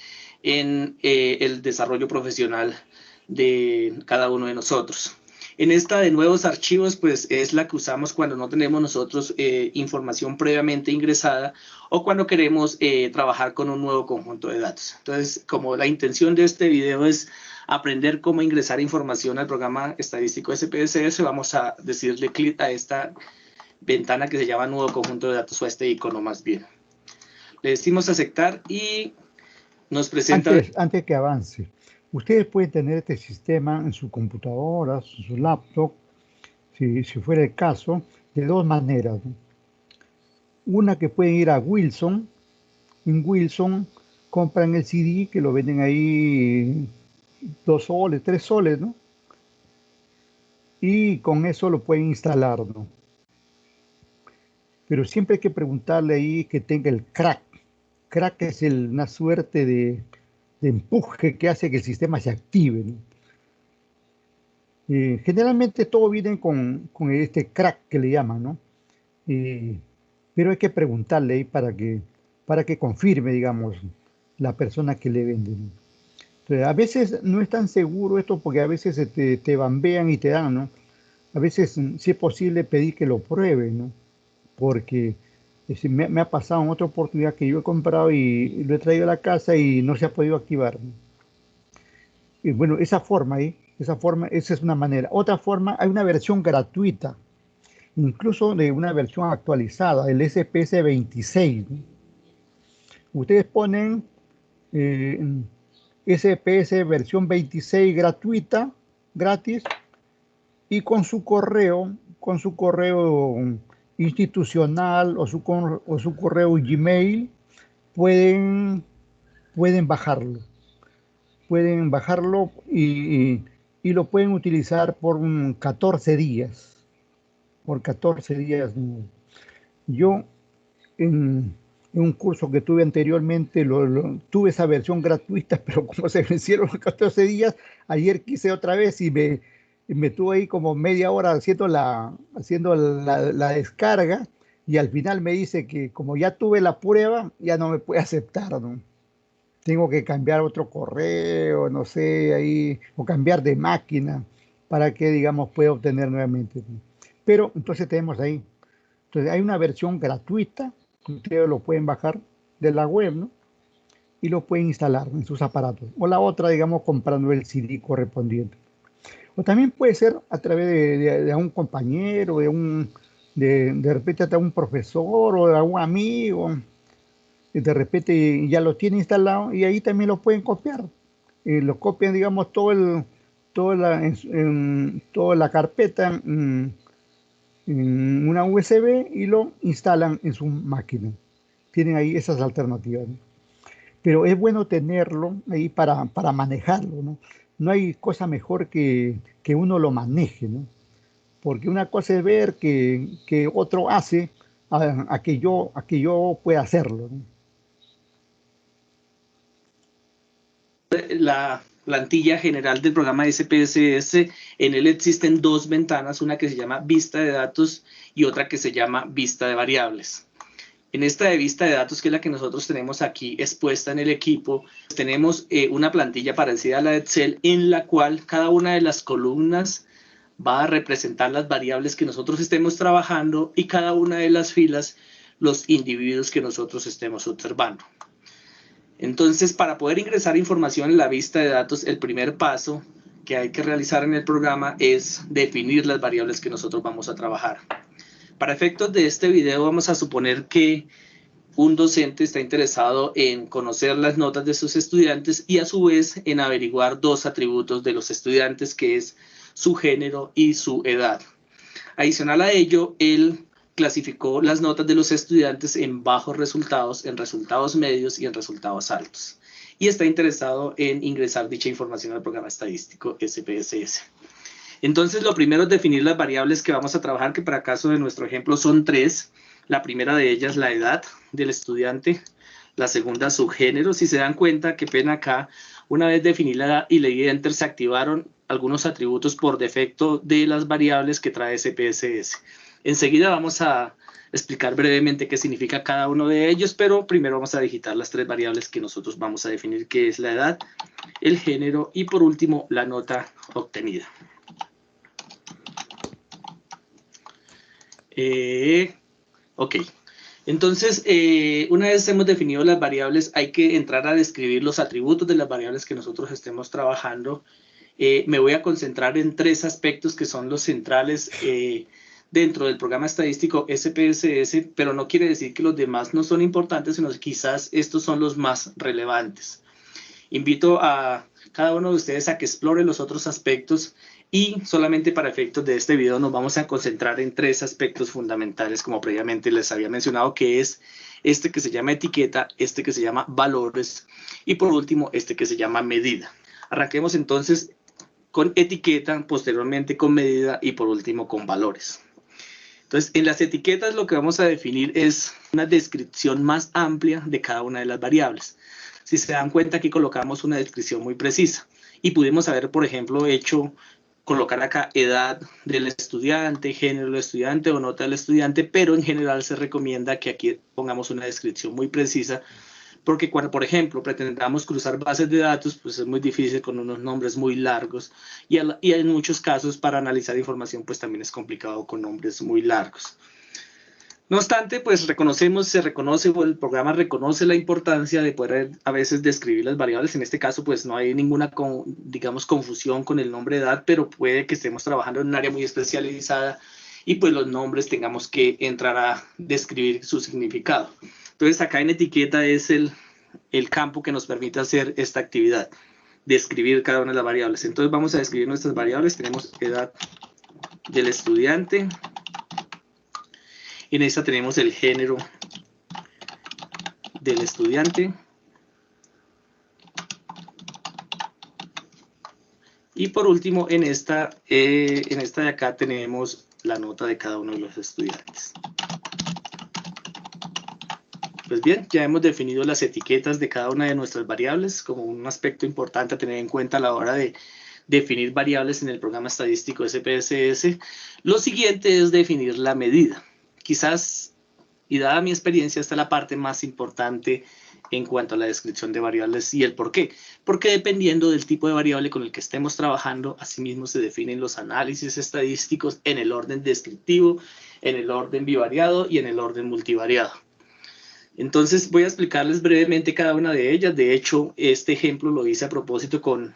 en el desarrollo profesional de cada uno de nosotros. En esta de nuevos archivos, pues es la que usamos cuando no tenemos nosotros información previamente ingresada o cuando queremos trabajar con un nuevo conjunto de datos. Entonces, como la intención de este video es aprender cómo ingresar información al programa estadístico SPSS, vamos a decirle clic a esta ventana que se llama nuevo conjunto de datos, o a este icono más bien. Le decimos aceptar y nos presenta... Antes que avance, ustedes pueden tener este sistema en su computadora, en su laptop, si fuera el caso, de dos maneras, ¿no? Una, que pueden ir a Wilson. En Wilson compran el CD, que lo venden ahí 2 soles, 3 soles, ¿no? Y con eso lo pueden instalar, ¿no? Pero siempre hay que preguntarle ahí que tenga el crack. Crack es una suerte de empuje que hace que el sistema se active, ¿no? Generalmente todo viene con este crack que le llaman, ¿no? Pero hay que preguntarle ahí para que confirme, digamos, la persona que le vende, ¿no? Entonces, a veces no es tan seguro esto, porque a veces te bambean y te dan, ¿no? A veces, si es posible, pedir que lo pruebe, ¿no? Porque me ha pasado en otra oportunidad que yo he comprado y lo he traído a la casa y no se ha podido activar, ¿no? Y bueno, esa es una manera. Otra forma, hay una versión gratuita, incluso de una versión actualizada, el SPS 26, ¿no? Ustedes ponen SPS versión 26 gratuita, gratis, y con su correo institucional o su correo Gmail pueden bajarlo. Pueden bajarlo y lo pueden utilizar por 14 días. Por 14 días. Yo, en un curso que tuve anteriormente, tuve esa versión gratuita, pero como se vencieron los 14 días, ayer quise otra vez y me tuve ahí como media hora haciendo la descarga, y al final me dice que como ya tuve la prueba, ya no me puede aceptar, ¿no? Tengo que cambiar otro correo, no sé, ahí, o cambiar de máquina para que, digamos, pueda obtener nuevamente, ¿no? Pero entonces tenemos ahí. Entonces hay una versión gratuita, ustedes lo pueden bajar de la web, ¿no? Y lo pueden instalar en sus aparatos. O la otra, digamos, comprando el CD correspondiente. O también puede ser a través de un compañero, de repente hasta un profesor o de algún amigo. Y de repente ya lo tiene instalado y ahí también lo pueden copiar. Lo copian, digamos, toda la carpeta en una USB y lo instalan en su máquina. Tienen ahí esas alternativas, ¿no? Pero es bueno tenerlo ahí para manejarlo, ¿no? No hay cosa mejor que uno lo maneje, ¿no? Porque una cosa es ver que otro hace a que yo pueda hacerlo, ¿no? La plantilla general del programa SPSS, en él existen dos ventanas, una que se llama vista de datos y otra que se llama vista de variables. En esta de vista de datos, que es la que nosotros tenemos aquí expuesta en el equipo, tenemos una plantilla parecida a la de Excel, en la cual cada una de las columnas va a representar las variables que nosotros estemos trabajando y cada una de las filas los individuos que nosotros estemos observando. Entonces, para poder ingresar información en la vista de datos, el primer paso que hay que realizar en el programa es definir las variables que nosotros vamos a trabajar. Para efectos de este video, vamos a suponer que un docente está interesado en conocer las notas de sus estudiantes y a su vez en averiguar dos atributos de los estudiantes, que es su género y su edad. Adicional a ello, él clasificó las notas de los estudiantes en bajos resultados, en resultados medios y en resultados altos. Y está interesado en ingresar dicha información al programa estadístico SPSS. Entonces, lo primero es definir las variables que vamos a trabajar, que para el caso de nuestro ejemplo son 3. La primera de ellas, la edad del estudiante. La segunda, su género. Si se dan cuenta, qué pena acá, una vez definida la edad y le di enter, se activaron algunos atributos por defecto de las variables que trae SPSS. Enseguida vamos a explicar brevemente qué significa cada uno de ellos, pero primero vamos a digitar las 3 variables que nosotros vamos a definir, que es la edad, el género y por último la nota obtenida. Ok. Entonces, una vez hemos definido las variables, hay que entrar a describir los atributos de las variables que nosotros estemos trabajando. Me voy a concentrar en 3 aspectos que son los centrales dentro del programa estadístico SPSS, pero no quiere decir que los demás no son importantes, sino que quizás estos son los más relevantes. Invito a cada uno de ustedes a que explore los otros aspectos y solamente para efectos de este video nos vamos a concentrar en 3 aspectos fundamentales, como previamente les había mencionado, que es este que se llama etiqueta, este que se llama valores y por último este que se llama medida. Arranquemos entonces con etiqueta, posteriormente con medida y por último con valores. Entonces, en las etiquetas lo que vamos a definir es una descripción más amplia de cada una de las variables. Si se dan cuenta, aquí colocamos una descripción muy precisa y pudimos haber, por ejemplo, colocar acá edad del estudiante, género del estudiante o nota del estudiante, pero en general se recomienda que aquí pongamos una descripción muy precisa porque cuando, por ejemplo, pretendamos cruzar bases de datos, pues es muy difícil con unos nombres muy largos y en muchos casos para analizar información pues también es complicado con nombres muy largos. No obstante, pues el programa reconoce la importancia de poder a veces describir las variables. En este caso, pues no hay ninguna, digamos, confusión con el nombre de edad, pero puede que estemos trabajando en un área muy especializada y pues los nombres tengamos que entrar a describir su significado. Entonces, acá en etiqueta es el campo que nos permite hacer esta actividad, describir cada una de las variables. Entonces, vamos a describir nuestras variables. Tenemos edad del estudiante. En esta tenemos el género del estudiante. Y por último, en esta de acá tenemos la nota de cada uno de los estudiantes. Pues bien, ya hemos definido las etiquetas de cada una de nuestras variables como un aspecto importante a tener en cuenta a la hora de definir variables en el programa estadístico SPSS. Lo siguiente es definir la medida. Quizás, y dada mi experiencia, esta es la parte más importante en cuanto a la descripción de variables y el por qué. Porque dependiendo del tipo de variable con el que estemos trabajando, asimismo se definen los análisis estadísticos en el orden descriptivo, en el orden bivariado y en el orden multivariado. Entonces voy a explicarles brevemente cada una de ellas. De hecho, este ejemplo lo hice a propósito con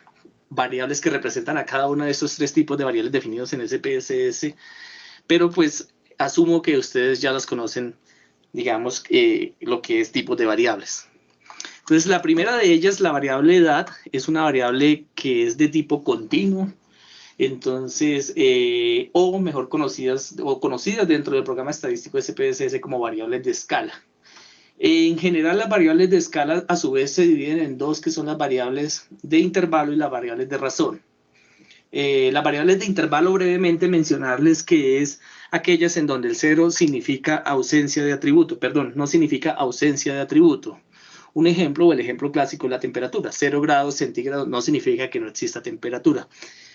variables que representan a cada uno de estos 3 tipos de variables definidos en SPSS, pero pues asumo que ustedes ya las conocen, digamos, lo que es tipos de variables. Entonces, la primera de ellas, la variable edad, es una variable que es de tipo continuo. Entonces, o mejor conocidas dentro del programa estadístico SPSS como variables de escala. En general, las variables de escala a su vez se dividen en 2, que son las variables de intervalo y las variables de razón. Las variables de intervalo, brevemente mencionarles que es aquellas en donde el 0 significa ausencia de atributo, perdón, no significa ausencia de atributo. Un ejemplo, o el ejemplo clásico, es la temperatura. 0 grados centígrados no significa que no exista temperatura.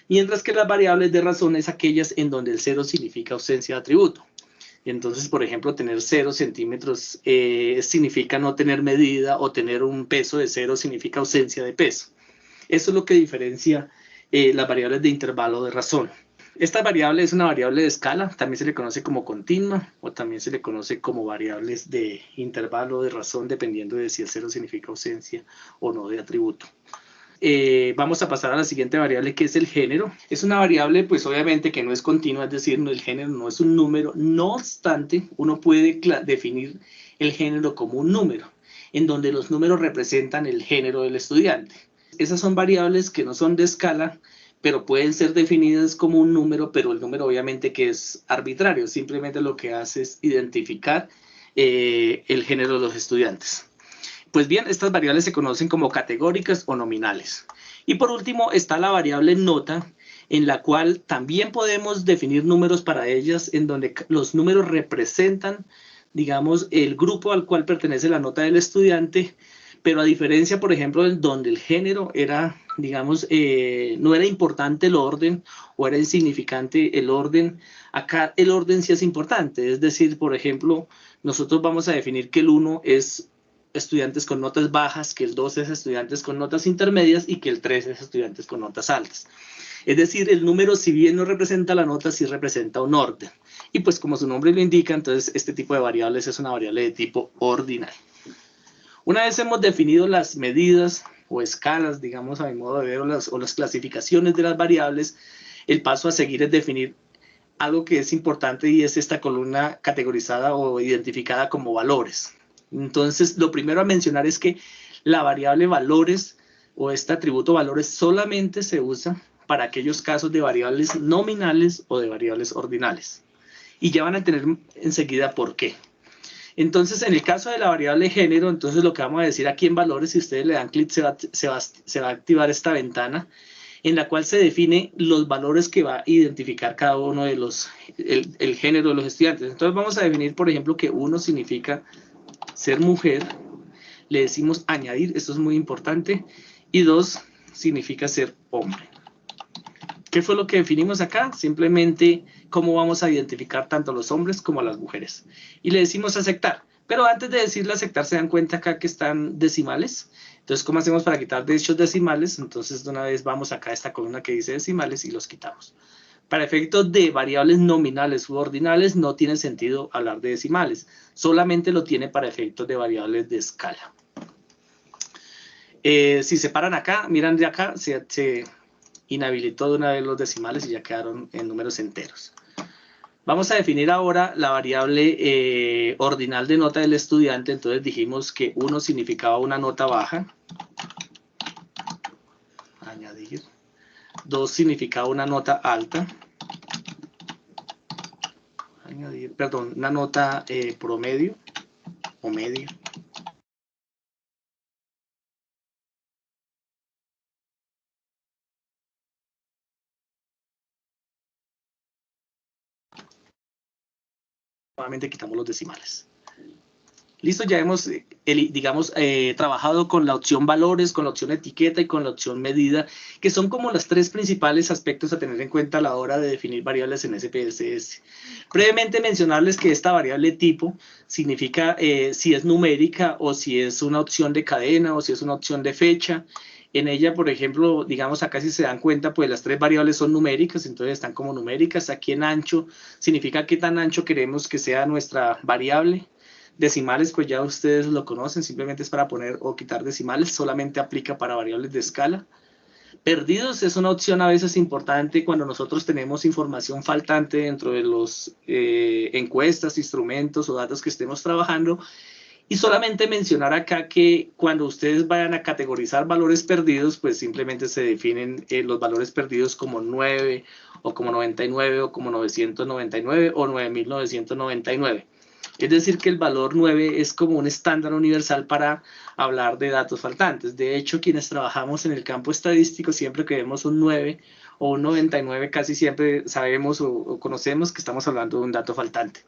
Mientras que las variables de razón es aquellas en donde el 0 significa ausencia de atributo. Entonces, por ejemplo, tener 0 centímetros significa no tener medida, o tener un peso de 0 significa ausencia de peso. Eso es lo que diferencia las variables de intervalo de razón. Esta variable es una variable de escala, también se le conoce como continua, o también se le conoce como variables de intervalo de razón, dependiendo de si el 0 significa ausencia o no de atributo. Vamos a pasar a la siguiente variable, que es el género. Es una variable, pues obviamente, que no es continua, es decir, el género no es un número. No obstante, uno puede definir el género como un número, en donde los números representan el género del estudiante. Esas son variables que no son de escala, pero pueden ser definidas como un número, pero el número obviamente que es arbitrario. Simplemente lo que hace es identificar el género de los estudiantes. Pues bien, estas variables se conocen como categóricas o nominales. Y por último está la variable nota, en la cual también podemos definir números para ellas, en donde los números representan, digamos, el grupo al cual pertenece la nota del estudiante, pero a diferencia, por ejemplo, en donde el género era, digamos, no era importante el orden o era insignificante el orden, acá el orden sí es importante. Es decir, por ejemplo, nosotros vamos a definir que el 1 es estudiantes con notas bajas, que el 2 es estudiantes con notas intermedias y que el 3 es estudiantes con notas altas. Es decir, el número, si bien no representa la nota, sí representa un orden. Y pues como su nombre lo indica, entonces este tipo de variables es una variable de tipo ordinal. Una vez hemos definido las medidas o escalas, digamos a mi modo de ver, o las clasificaciones de las variables, el paso a seguir es definir algo que es importante y es esta columna categorizada o identificada como valores. Entonces, lo primero a mencionar es que la variable valores o este atributo valores solamente se usa para aquellos casos de variables nominales o de variables ordinales. Y ya van a entender enseguida por qué. Entonces, en el caso de la variable género, entonces lo que vamos a decir aquí en valores, si ustedes le dan clic, se va a activar esta ventana en la cual se define los valores que va a identificar cada uno de el género de los estudiantes. Entonces vamos a definir, por ejemplo, que 1 significa ser mujer, le decimos añadir, esto es muy importante, y 2 significa ser hombre. ¿Qué fue lo que definimos acá? Simplemente cómo vamos a identificar tanto a los hombres como a las mujeres. Y le decimos aceptar. Pero antes de decirle aceptar, se dan cuenta acá que están decimales. Entonces, ¿cómo hacemos para quitar dichos decimales? Entonces, de una vez vamos acá a esta columna que dice decimales y los quitamos. Para efectos de variables nominales u ordinales, no tiene sentido hablar de decimales. Solamente lo tiene para efectos de variables de escala. Si se paran acá, miran de acá, se inhabilitó de una vez los decimales y ya quedaron en números enteros. Vamos a definir ahora la variable ordinal de nota del estudiante. Entonces dijimos que 1 significaba una nota baja. Añadir. 2 significaba una nota alta. Añadir, perdón, una nota promedio o medio. Nuevamente quitamos los decimales. Listo, ya hemos, digamos, trabajado con la opción valores, con la opción etiqueta y con la opción medida, que son como los 3 principales aspectos a tener en cuenta a la hora de definir variables en SPSS. Brevemente mencionarles que esta variable tipo significa si es numérica o si es una opción de cadena o si es una opción de fecha. En ella, por ejemplo, digamos acá si se dan cuenta, pues las 3 variables son numéricas, entonces están como numéricas. Aquí en ancho significa qué tan ancho queremos que sea nuestra variable. Decimales, pues ya ustedes lo conocen, simplemente es para poner o quitar decimales, solamente aplica para variables de escala. Perdidos es una opción a veces importante cuando nosotros tenemos información faltante dentro de los encuestas, instrumentos o datos que estemos trabajando. Y solamente mencionar acá que cuando ustedes vayan a categorizar valores perdidos, pues simplemente se definen los valores perdidos como 9 o como 99 o como 999 o 9999. Es decir, que el valor 9 es como un estándar universal para hablar de datos faltantes. De hecho, quienes trabajamos en el campo estadístico, siempre que vemos un 9 o un 99, casi siempre sabemos o conocemos que estamos hablando de un dato faltante.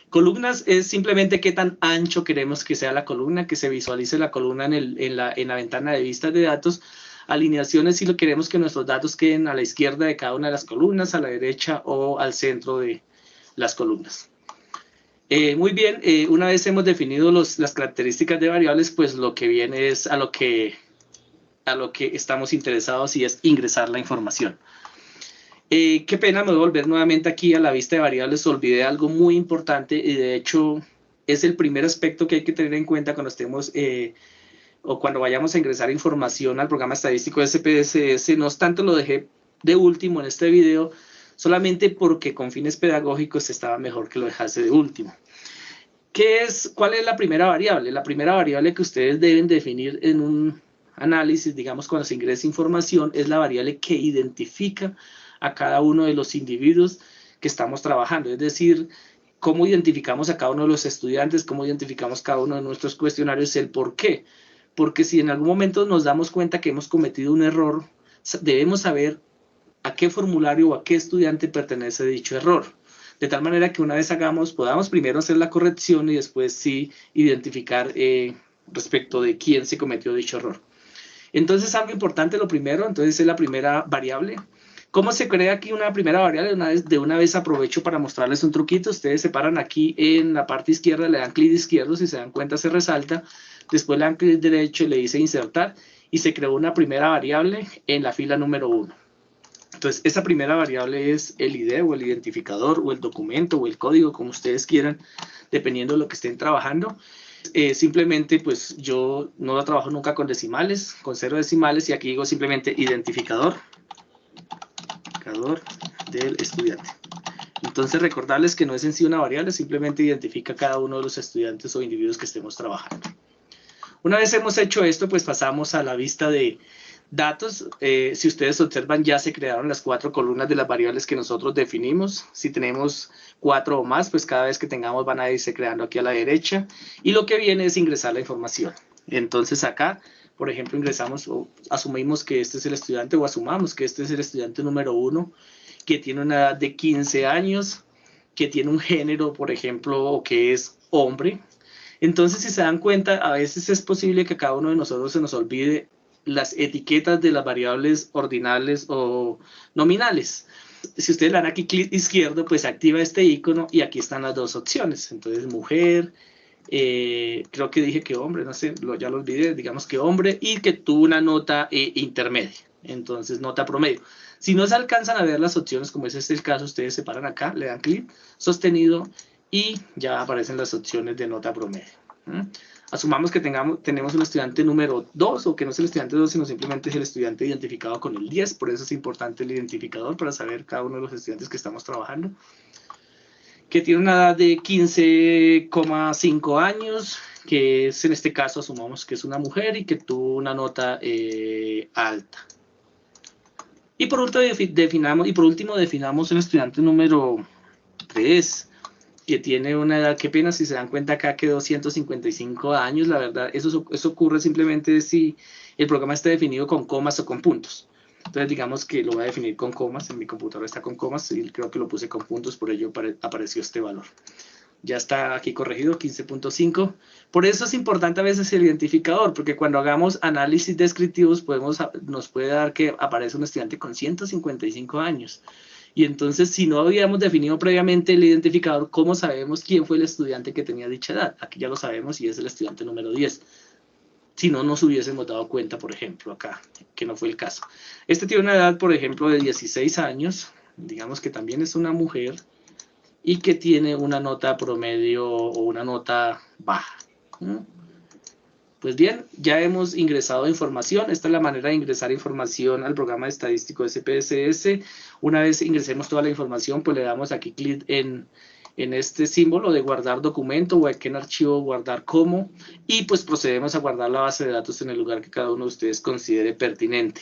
Columnas es simplemente qué tan ancho queremos que sea la columna, que se visualice la columna en la ventana de vistas de datos. Alineaciones si lo queremos que nuestros datos queden a la izquierda de cada una de las columnas, a la derecha o al centro de las columnas. Muy bien, una vez hemos definido las características de variables, pues lo que viene es a lo que estamos interesados y es ingresar la información. Qué pena, me voy a volver nuevamente aquí a la vista de variables, olvidé algo muy importante y de hecho es el primer aspecto que hay que tener en cuenta cuando estemos o cuando vayamos a ingresar información al programa estadístico SPSS. No obstante, lo dejé de último en este video, solamente porque con fines pedagógicos estaba mejor que lo dejase de último. ¿Cuál es la primera variable? La primera variable que ustedes deben definir en un análisis, digamos, cuando se ingresa información, es la variable que identifica a cada uno de los individuos que estamos trabajando. Es decir, cómo identificamos a cada uno de los estudiantes, cómo identificamos cada uno de nuestros cuestionarios, el por qué. Porque si en algún momento nos damos cuenta que hemos cometido un error, debemos saber a qué formulario o a qué estudiante pertenece dicho error. De tal manera que una vez podamos primero hacer la corrección y después sí identificar respecto de quién se cometió dicho error. Entonces, algo importante, lo primero, entonces es la primera variable. ¿Cómo se crea aquí una primera variable? De una vez aprovecho para mostrarles un truquito. Ustedes se paran aquí en la parte izquierda, le dan clic izquierdo, si se dan cuenta se resalta. Después le dan clic derecho y le dice insertar y se creó una primera variable en la fila número 1. Entonces, esa primera variable es el ID o el identificador o el documento o el código, como ustedes quieran, dependiendo de lo que estén trabajando. Simplemente, pues yo no lo trabajo nunca con decimales, con 0 decimales, y aquí digo simplemente identificador del estudiante. Entonces, recordarles que no es en sí una variable, simplemente identifica cada uno de los estudiantes o individuos que estemos trabajando. Una vez hemos hecho esto, pues pasamos a la vista de datos. Si ustedes observan, ya se crearon las 4 columnas de las variables que nosotros definimos. Si tenemos 4 o más, pues cada vez que tengamos van a irse creando aquí a la derecha. Y lo que viene es ingresar la información. Entonces acá, por ejemplo, ingresamos o asumimos que este es el estudiante o asumamos que este es el estudiante número 1, que tiene una edad de 15 años, que tiene un género, por ejemplo, o que es hombre. Entonces, si se dan cuenta, a veces es posible que a cada uno de nosotros se nos olvide las etiquetas de las variables ordinales o nominales. Si ustedes le dan aquí clic izquierdo, pues activa este icono y aquí están las 2 opciones. Entonces, mujer, creo que dije que hombre, no sé, ya lo olvidé, digamos que hombre, y que tuvo una nota intermedia. Entonces, nota promedio. Si no se alcanzan a ver las opciones, como ese es el caso, ustedes se paran acá, le dan clic sostenido y ya aparecen las opciones de nota promedio. Asumamos que tenemos un estudiante número 2 o que no es el estudiante 2, sino simplemente es el estudiante identificado con el 10. Por eso es importante el identificador para saber cada uno de los estudiantes que estamos trabajando. Que tiene una edad de 15,5 años, que es en este caso asumamos que es una mujer y que tuvo una nota alta. Y por último definamos el estudiante número 3, que tiene una edad, qué pena, si se dan cuenta acá quedó 155 años, la verdad, eso ocurre simplemente si el programa está definido con comas o con puntos. Entonces digamos que lo voy a definir con comas, en mi computadora está con comas, y creo que lo puse con puntos, por ello apareció este valor. Ya está aquí corregido, 15.5. Por eso es importante a veces el identificador, porque cuando hagamos análisis descriptivos nos puede dar que aparece un estudiante con 155 años. Y entonces, si no habíamos definido previamente el identificador, ¿cómo sabemos quién fue el estudiante que tenía dicha edad? Aquí ya lo sabemos y es el estudiante número 10. Si no nos hubiésemos dado cuenta, por ejemplo, acá, que no fue el caso. Este tiene una edad, por ejemplo, de 16 años, digamos que también es una mujer, y que tiene una nota promedio o una nota baja. Pues bien, ya hemos ingresado información. Esta es la manera de ingresar información al programa estadístico SPSS. Una vez ingresemos toda la información, pues le damos aquí clic en este símbolo de guardar documento o aquí en archivo guardar como, y pues procedemos a guardar la base de datos en el lugar que cada uno de ustedes considere pertinente.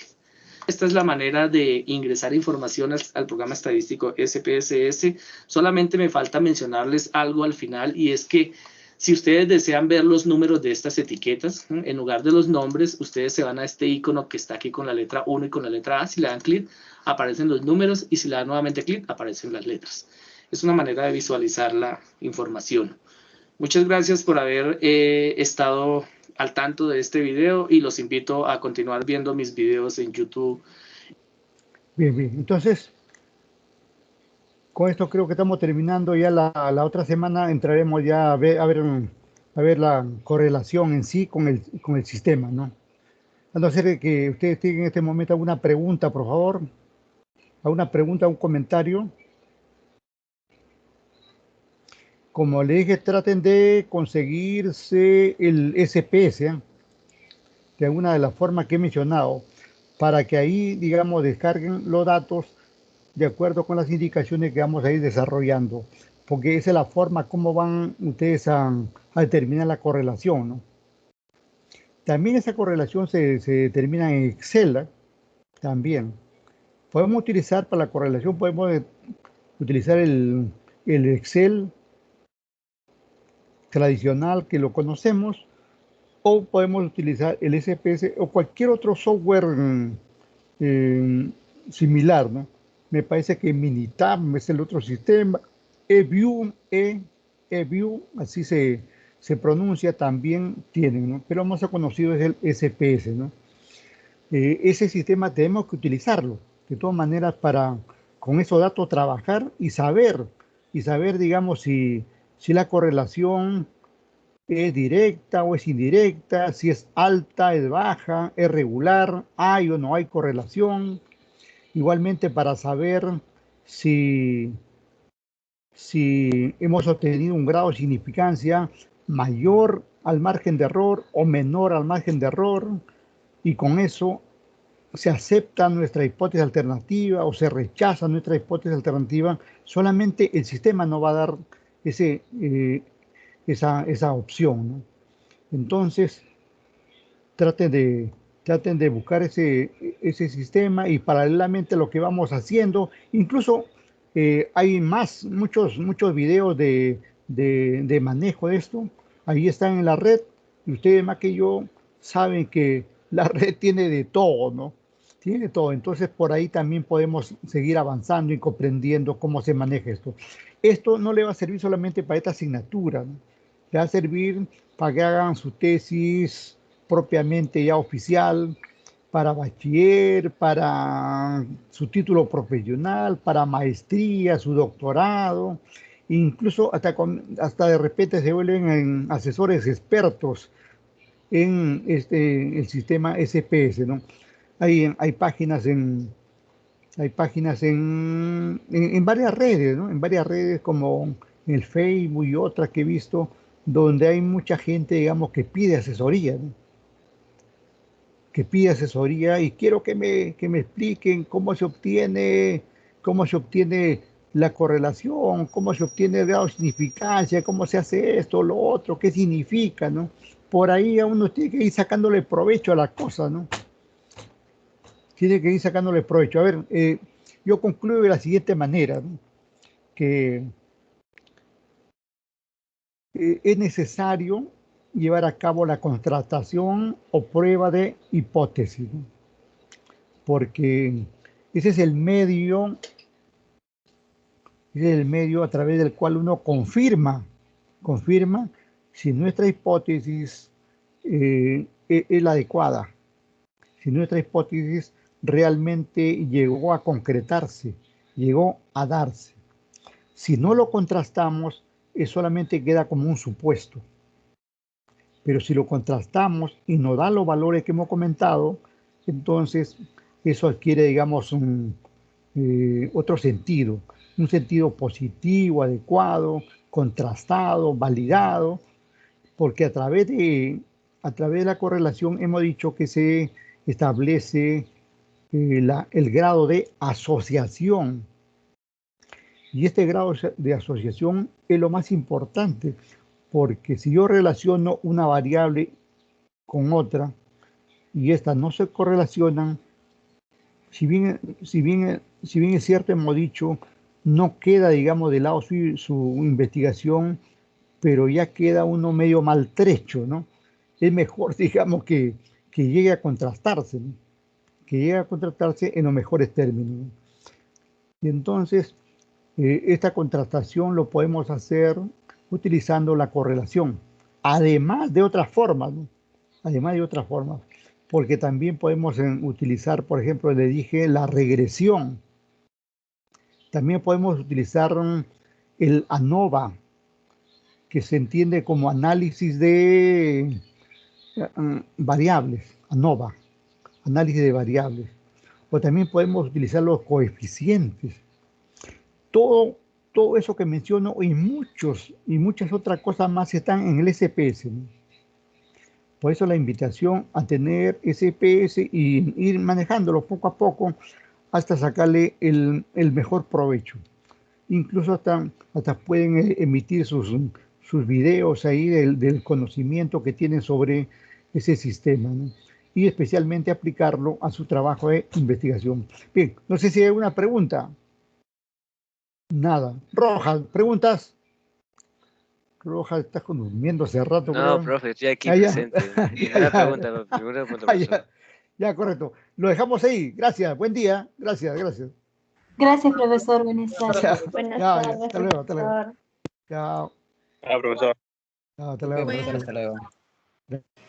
Esta es la manera de ingresar información al programa estadístico SPSS. Solamente me falta mencionarles algo al final, y es que si ustedes desean ver los números de estas etiquetas, en lugar de los nombres, ustedes se van a este icono que está aquí con la letra 1 y con la letra A. Si le dan clic, aparecen los números, y si le dan nuevamente clic, aparecen las letras. Es una manera de visualizar la información. Muchas gracias por haber estado al tanto de este video, y los invito a continuar viendo mis videos en YouTube. Bien, bien. Entonces, con esto creo que estamos terminando. Ya la otra semana entraremos ya a ver la correlación en sí con el sistema, ¿no? A no ser que ustedes tengan en este momento alguna pregunta, por favor. ¿Alguna pregunta, un comentario? Como le dije, traten de conseguirse el SPS, ¿eh? De alguna de las formas que he mencionado, para que ahí, digamos, descarguen los datos de acuerdo con las indicaciones que vamos a ir desarrollando, porque esa es la forma como van ustedes a determinar la correlación, ¿no? También esa correlación se determina en Excel, ¿eh? También podemos utilizar para la correlación, podemos utilizar el Excel tradicional que lo conocemos, o podemos utilizar el SPS o cualquier otro software similar, ¿no? Me parece que Minitab es el otro sistema, eView, así se pronuncia, también tienen, ¿no? Pero más conocido es el SPS, ¿no? Ese sistema tenemos que utilizarlo de todas maneras para con esos datos trabajar y saber, digamos, si la correlación es directa o es indirecta, si es alta, es baja, es regular, hay o no hay correlación. igualmente para saber si hemos obtenido un grado de significancia mayor al margen de error o menor al margen de error, y con eso se acepta nuestra hipótesis alternativa o se rechaza nuestra hipótesis alternativa. Solamente el sistema no va a dar esa opción, ¿no? Entonces, traten de buscar ese sistema, y paralelamente lo que vamos haciendo, incluso hay muchos videos de manejo de esto. Ahí están en la red, y ustedes más que yo saben que la red tiene de todo, ¿no? Tiene de todo. Entonces, por ahí también podemos seguir avanzando y comprendiendo cómo se maneja esto. Esto no le va a servir solamente para esta asignatura, ¿no? Le va a servir para que hagan su tesis propiamente ya oficial, para bachiller, para su título profesional, para maestría, su doctorado, incluso hasta de repente se vuelven asesores expertos en el sistema SPS, ¿no? Hay páginas en varias redes, ¿no? En varias redes como el Facebook y otras que he visto, donde hay mucha gente, digamos, que pide asesoría, ¿no? Que pide asesoría, y quiero que me expliquen cómo se obtiene la correlación, cómo se obtiene el grado de significancia, cómo se hace esto, lo otro, qué significa, ¿no? Por ahí a uno tiene que ir sacándole provecho a la cosa, ¿no? Tiene que ir sacándole provecho. A ver, yo concluyo de la siguiente manera, ¿no? Que es necesario llevar a cabo la contrastación o prueba de hipótesis, ¿no? Porque ese es el medio a través del cual uno confirma si nuestra hipótesis es la adecuada, si nuestra hipótesis realmente llegó a concretarse, llegó a darse. Si no lo contrastamos, solamente queda como un supuesto. Pero si lo contrastamos y nos da los valores que hemos comentado, entonces eso adquiere, digamos, otro sentido, un sentido positivo, adecuado, contrastado, validado, porque a través de la correlación hemos dicho que se establece el grado de asociación. Y este grado de asociación es lo más importante, porque si yo relaciono una variable con otra y estas no se correlacionan, si bien es cierto, hemos dicho, no queda, digamos, de lado su investigación, pero ya queda uno medio maltrecho, ¿no? Es mejor, digamos, que llegue a contrastarse, ¿no? Que llegue a contrastarse en los mejores términos, ¿no? Y entonces, esta contrastación lo podemos hacer utilizando la correlación, además de otras formas, ¿no? Además de otras formas, porque también podemos utilizar, por ejemplo, le dije, la regresión. También podemos utilizar el ANOVA, que se entiende como análisis de variables, ANOVA, análisis de variables. O también podemos utilizar los coeficientes. Todo eso que menciono y muchas otras cosas más están en el SPS, ¿no? Por eso la invitación a tener SPS y ir manejándolo poco a poco hasta sacarle el mejor provecho. Incluso hasta pueden emitir sus videos ahí del conocimiento que tienen sobre ese sistema, ¿no? Y especialmente aplicarlo a su trabajo de investigación. Bien, no sé si hay alguna pregunta. Nada. Rojas, ¿preguntas? Rojas, estás durmiendo hace rato. No, creo. profe, estoy aquí Ya. presente. Ninguna pregunta, profesor. Ya, correcto. Lo dejamos ahí. Gracias. Buen día. Gracias. Gracias, profesor. Buenas tardes. Buenas Ya, tardes, hasta luego. profesor. Chao. profesor. Chao, hasta Ok, luego. profesor, hasta luego.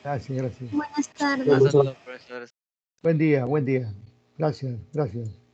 Gracias. Buenas tardes. Hasta luego, profesor. Buen día. Gracias.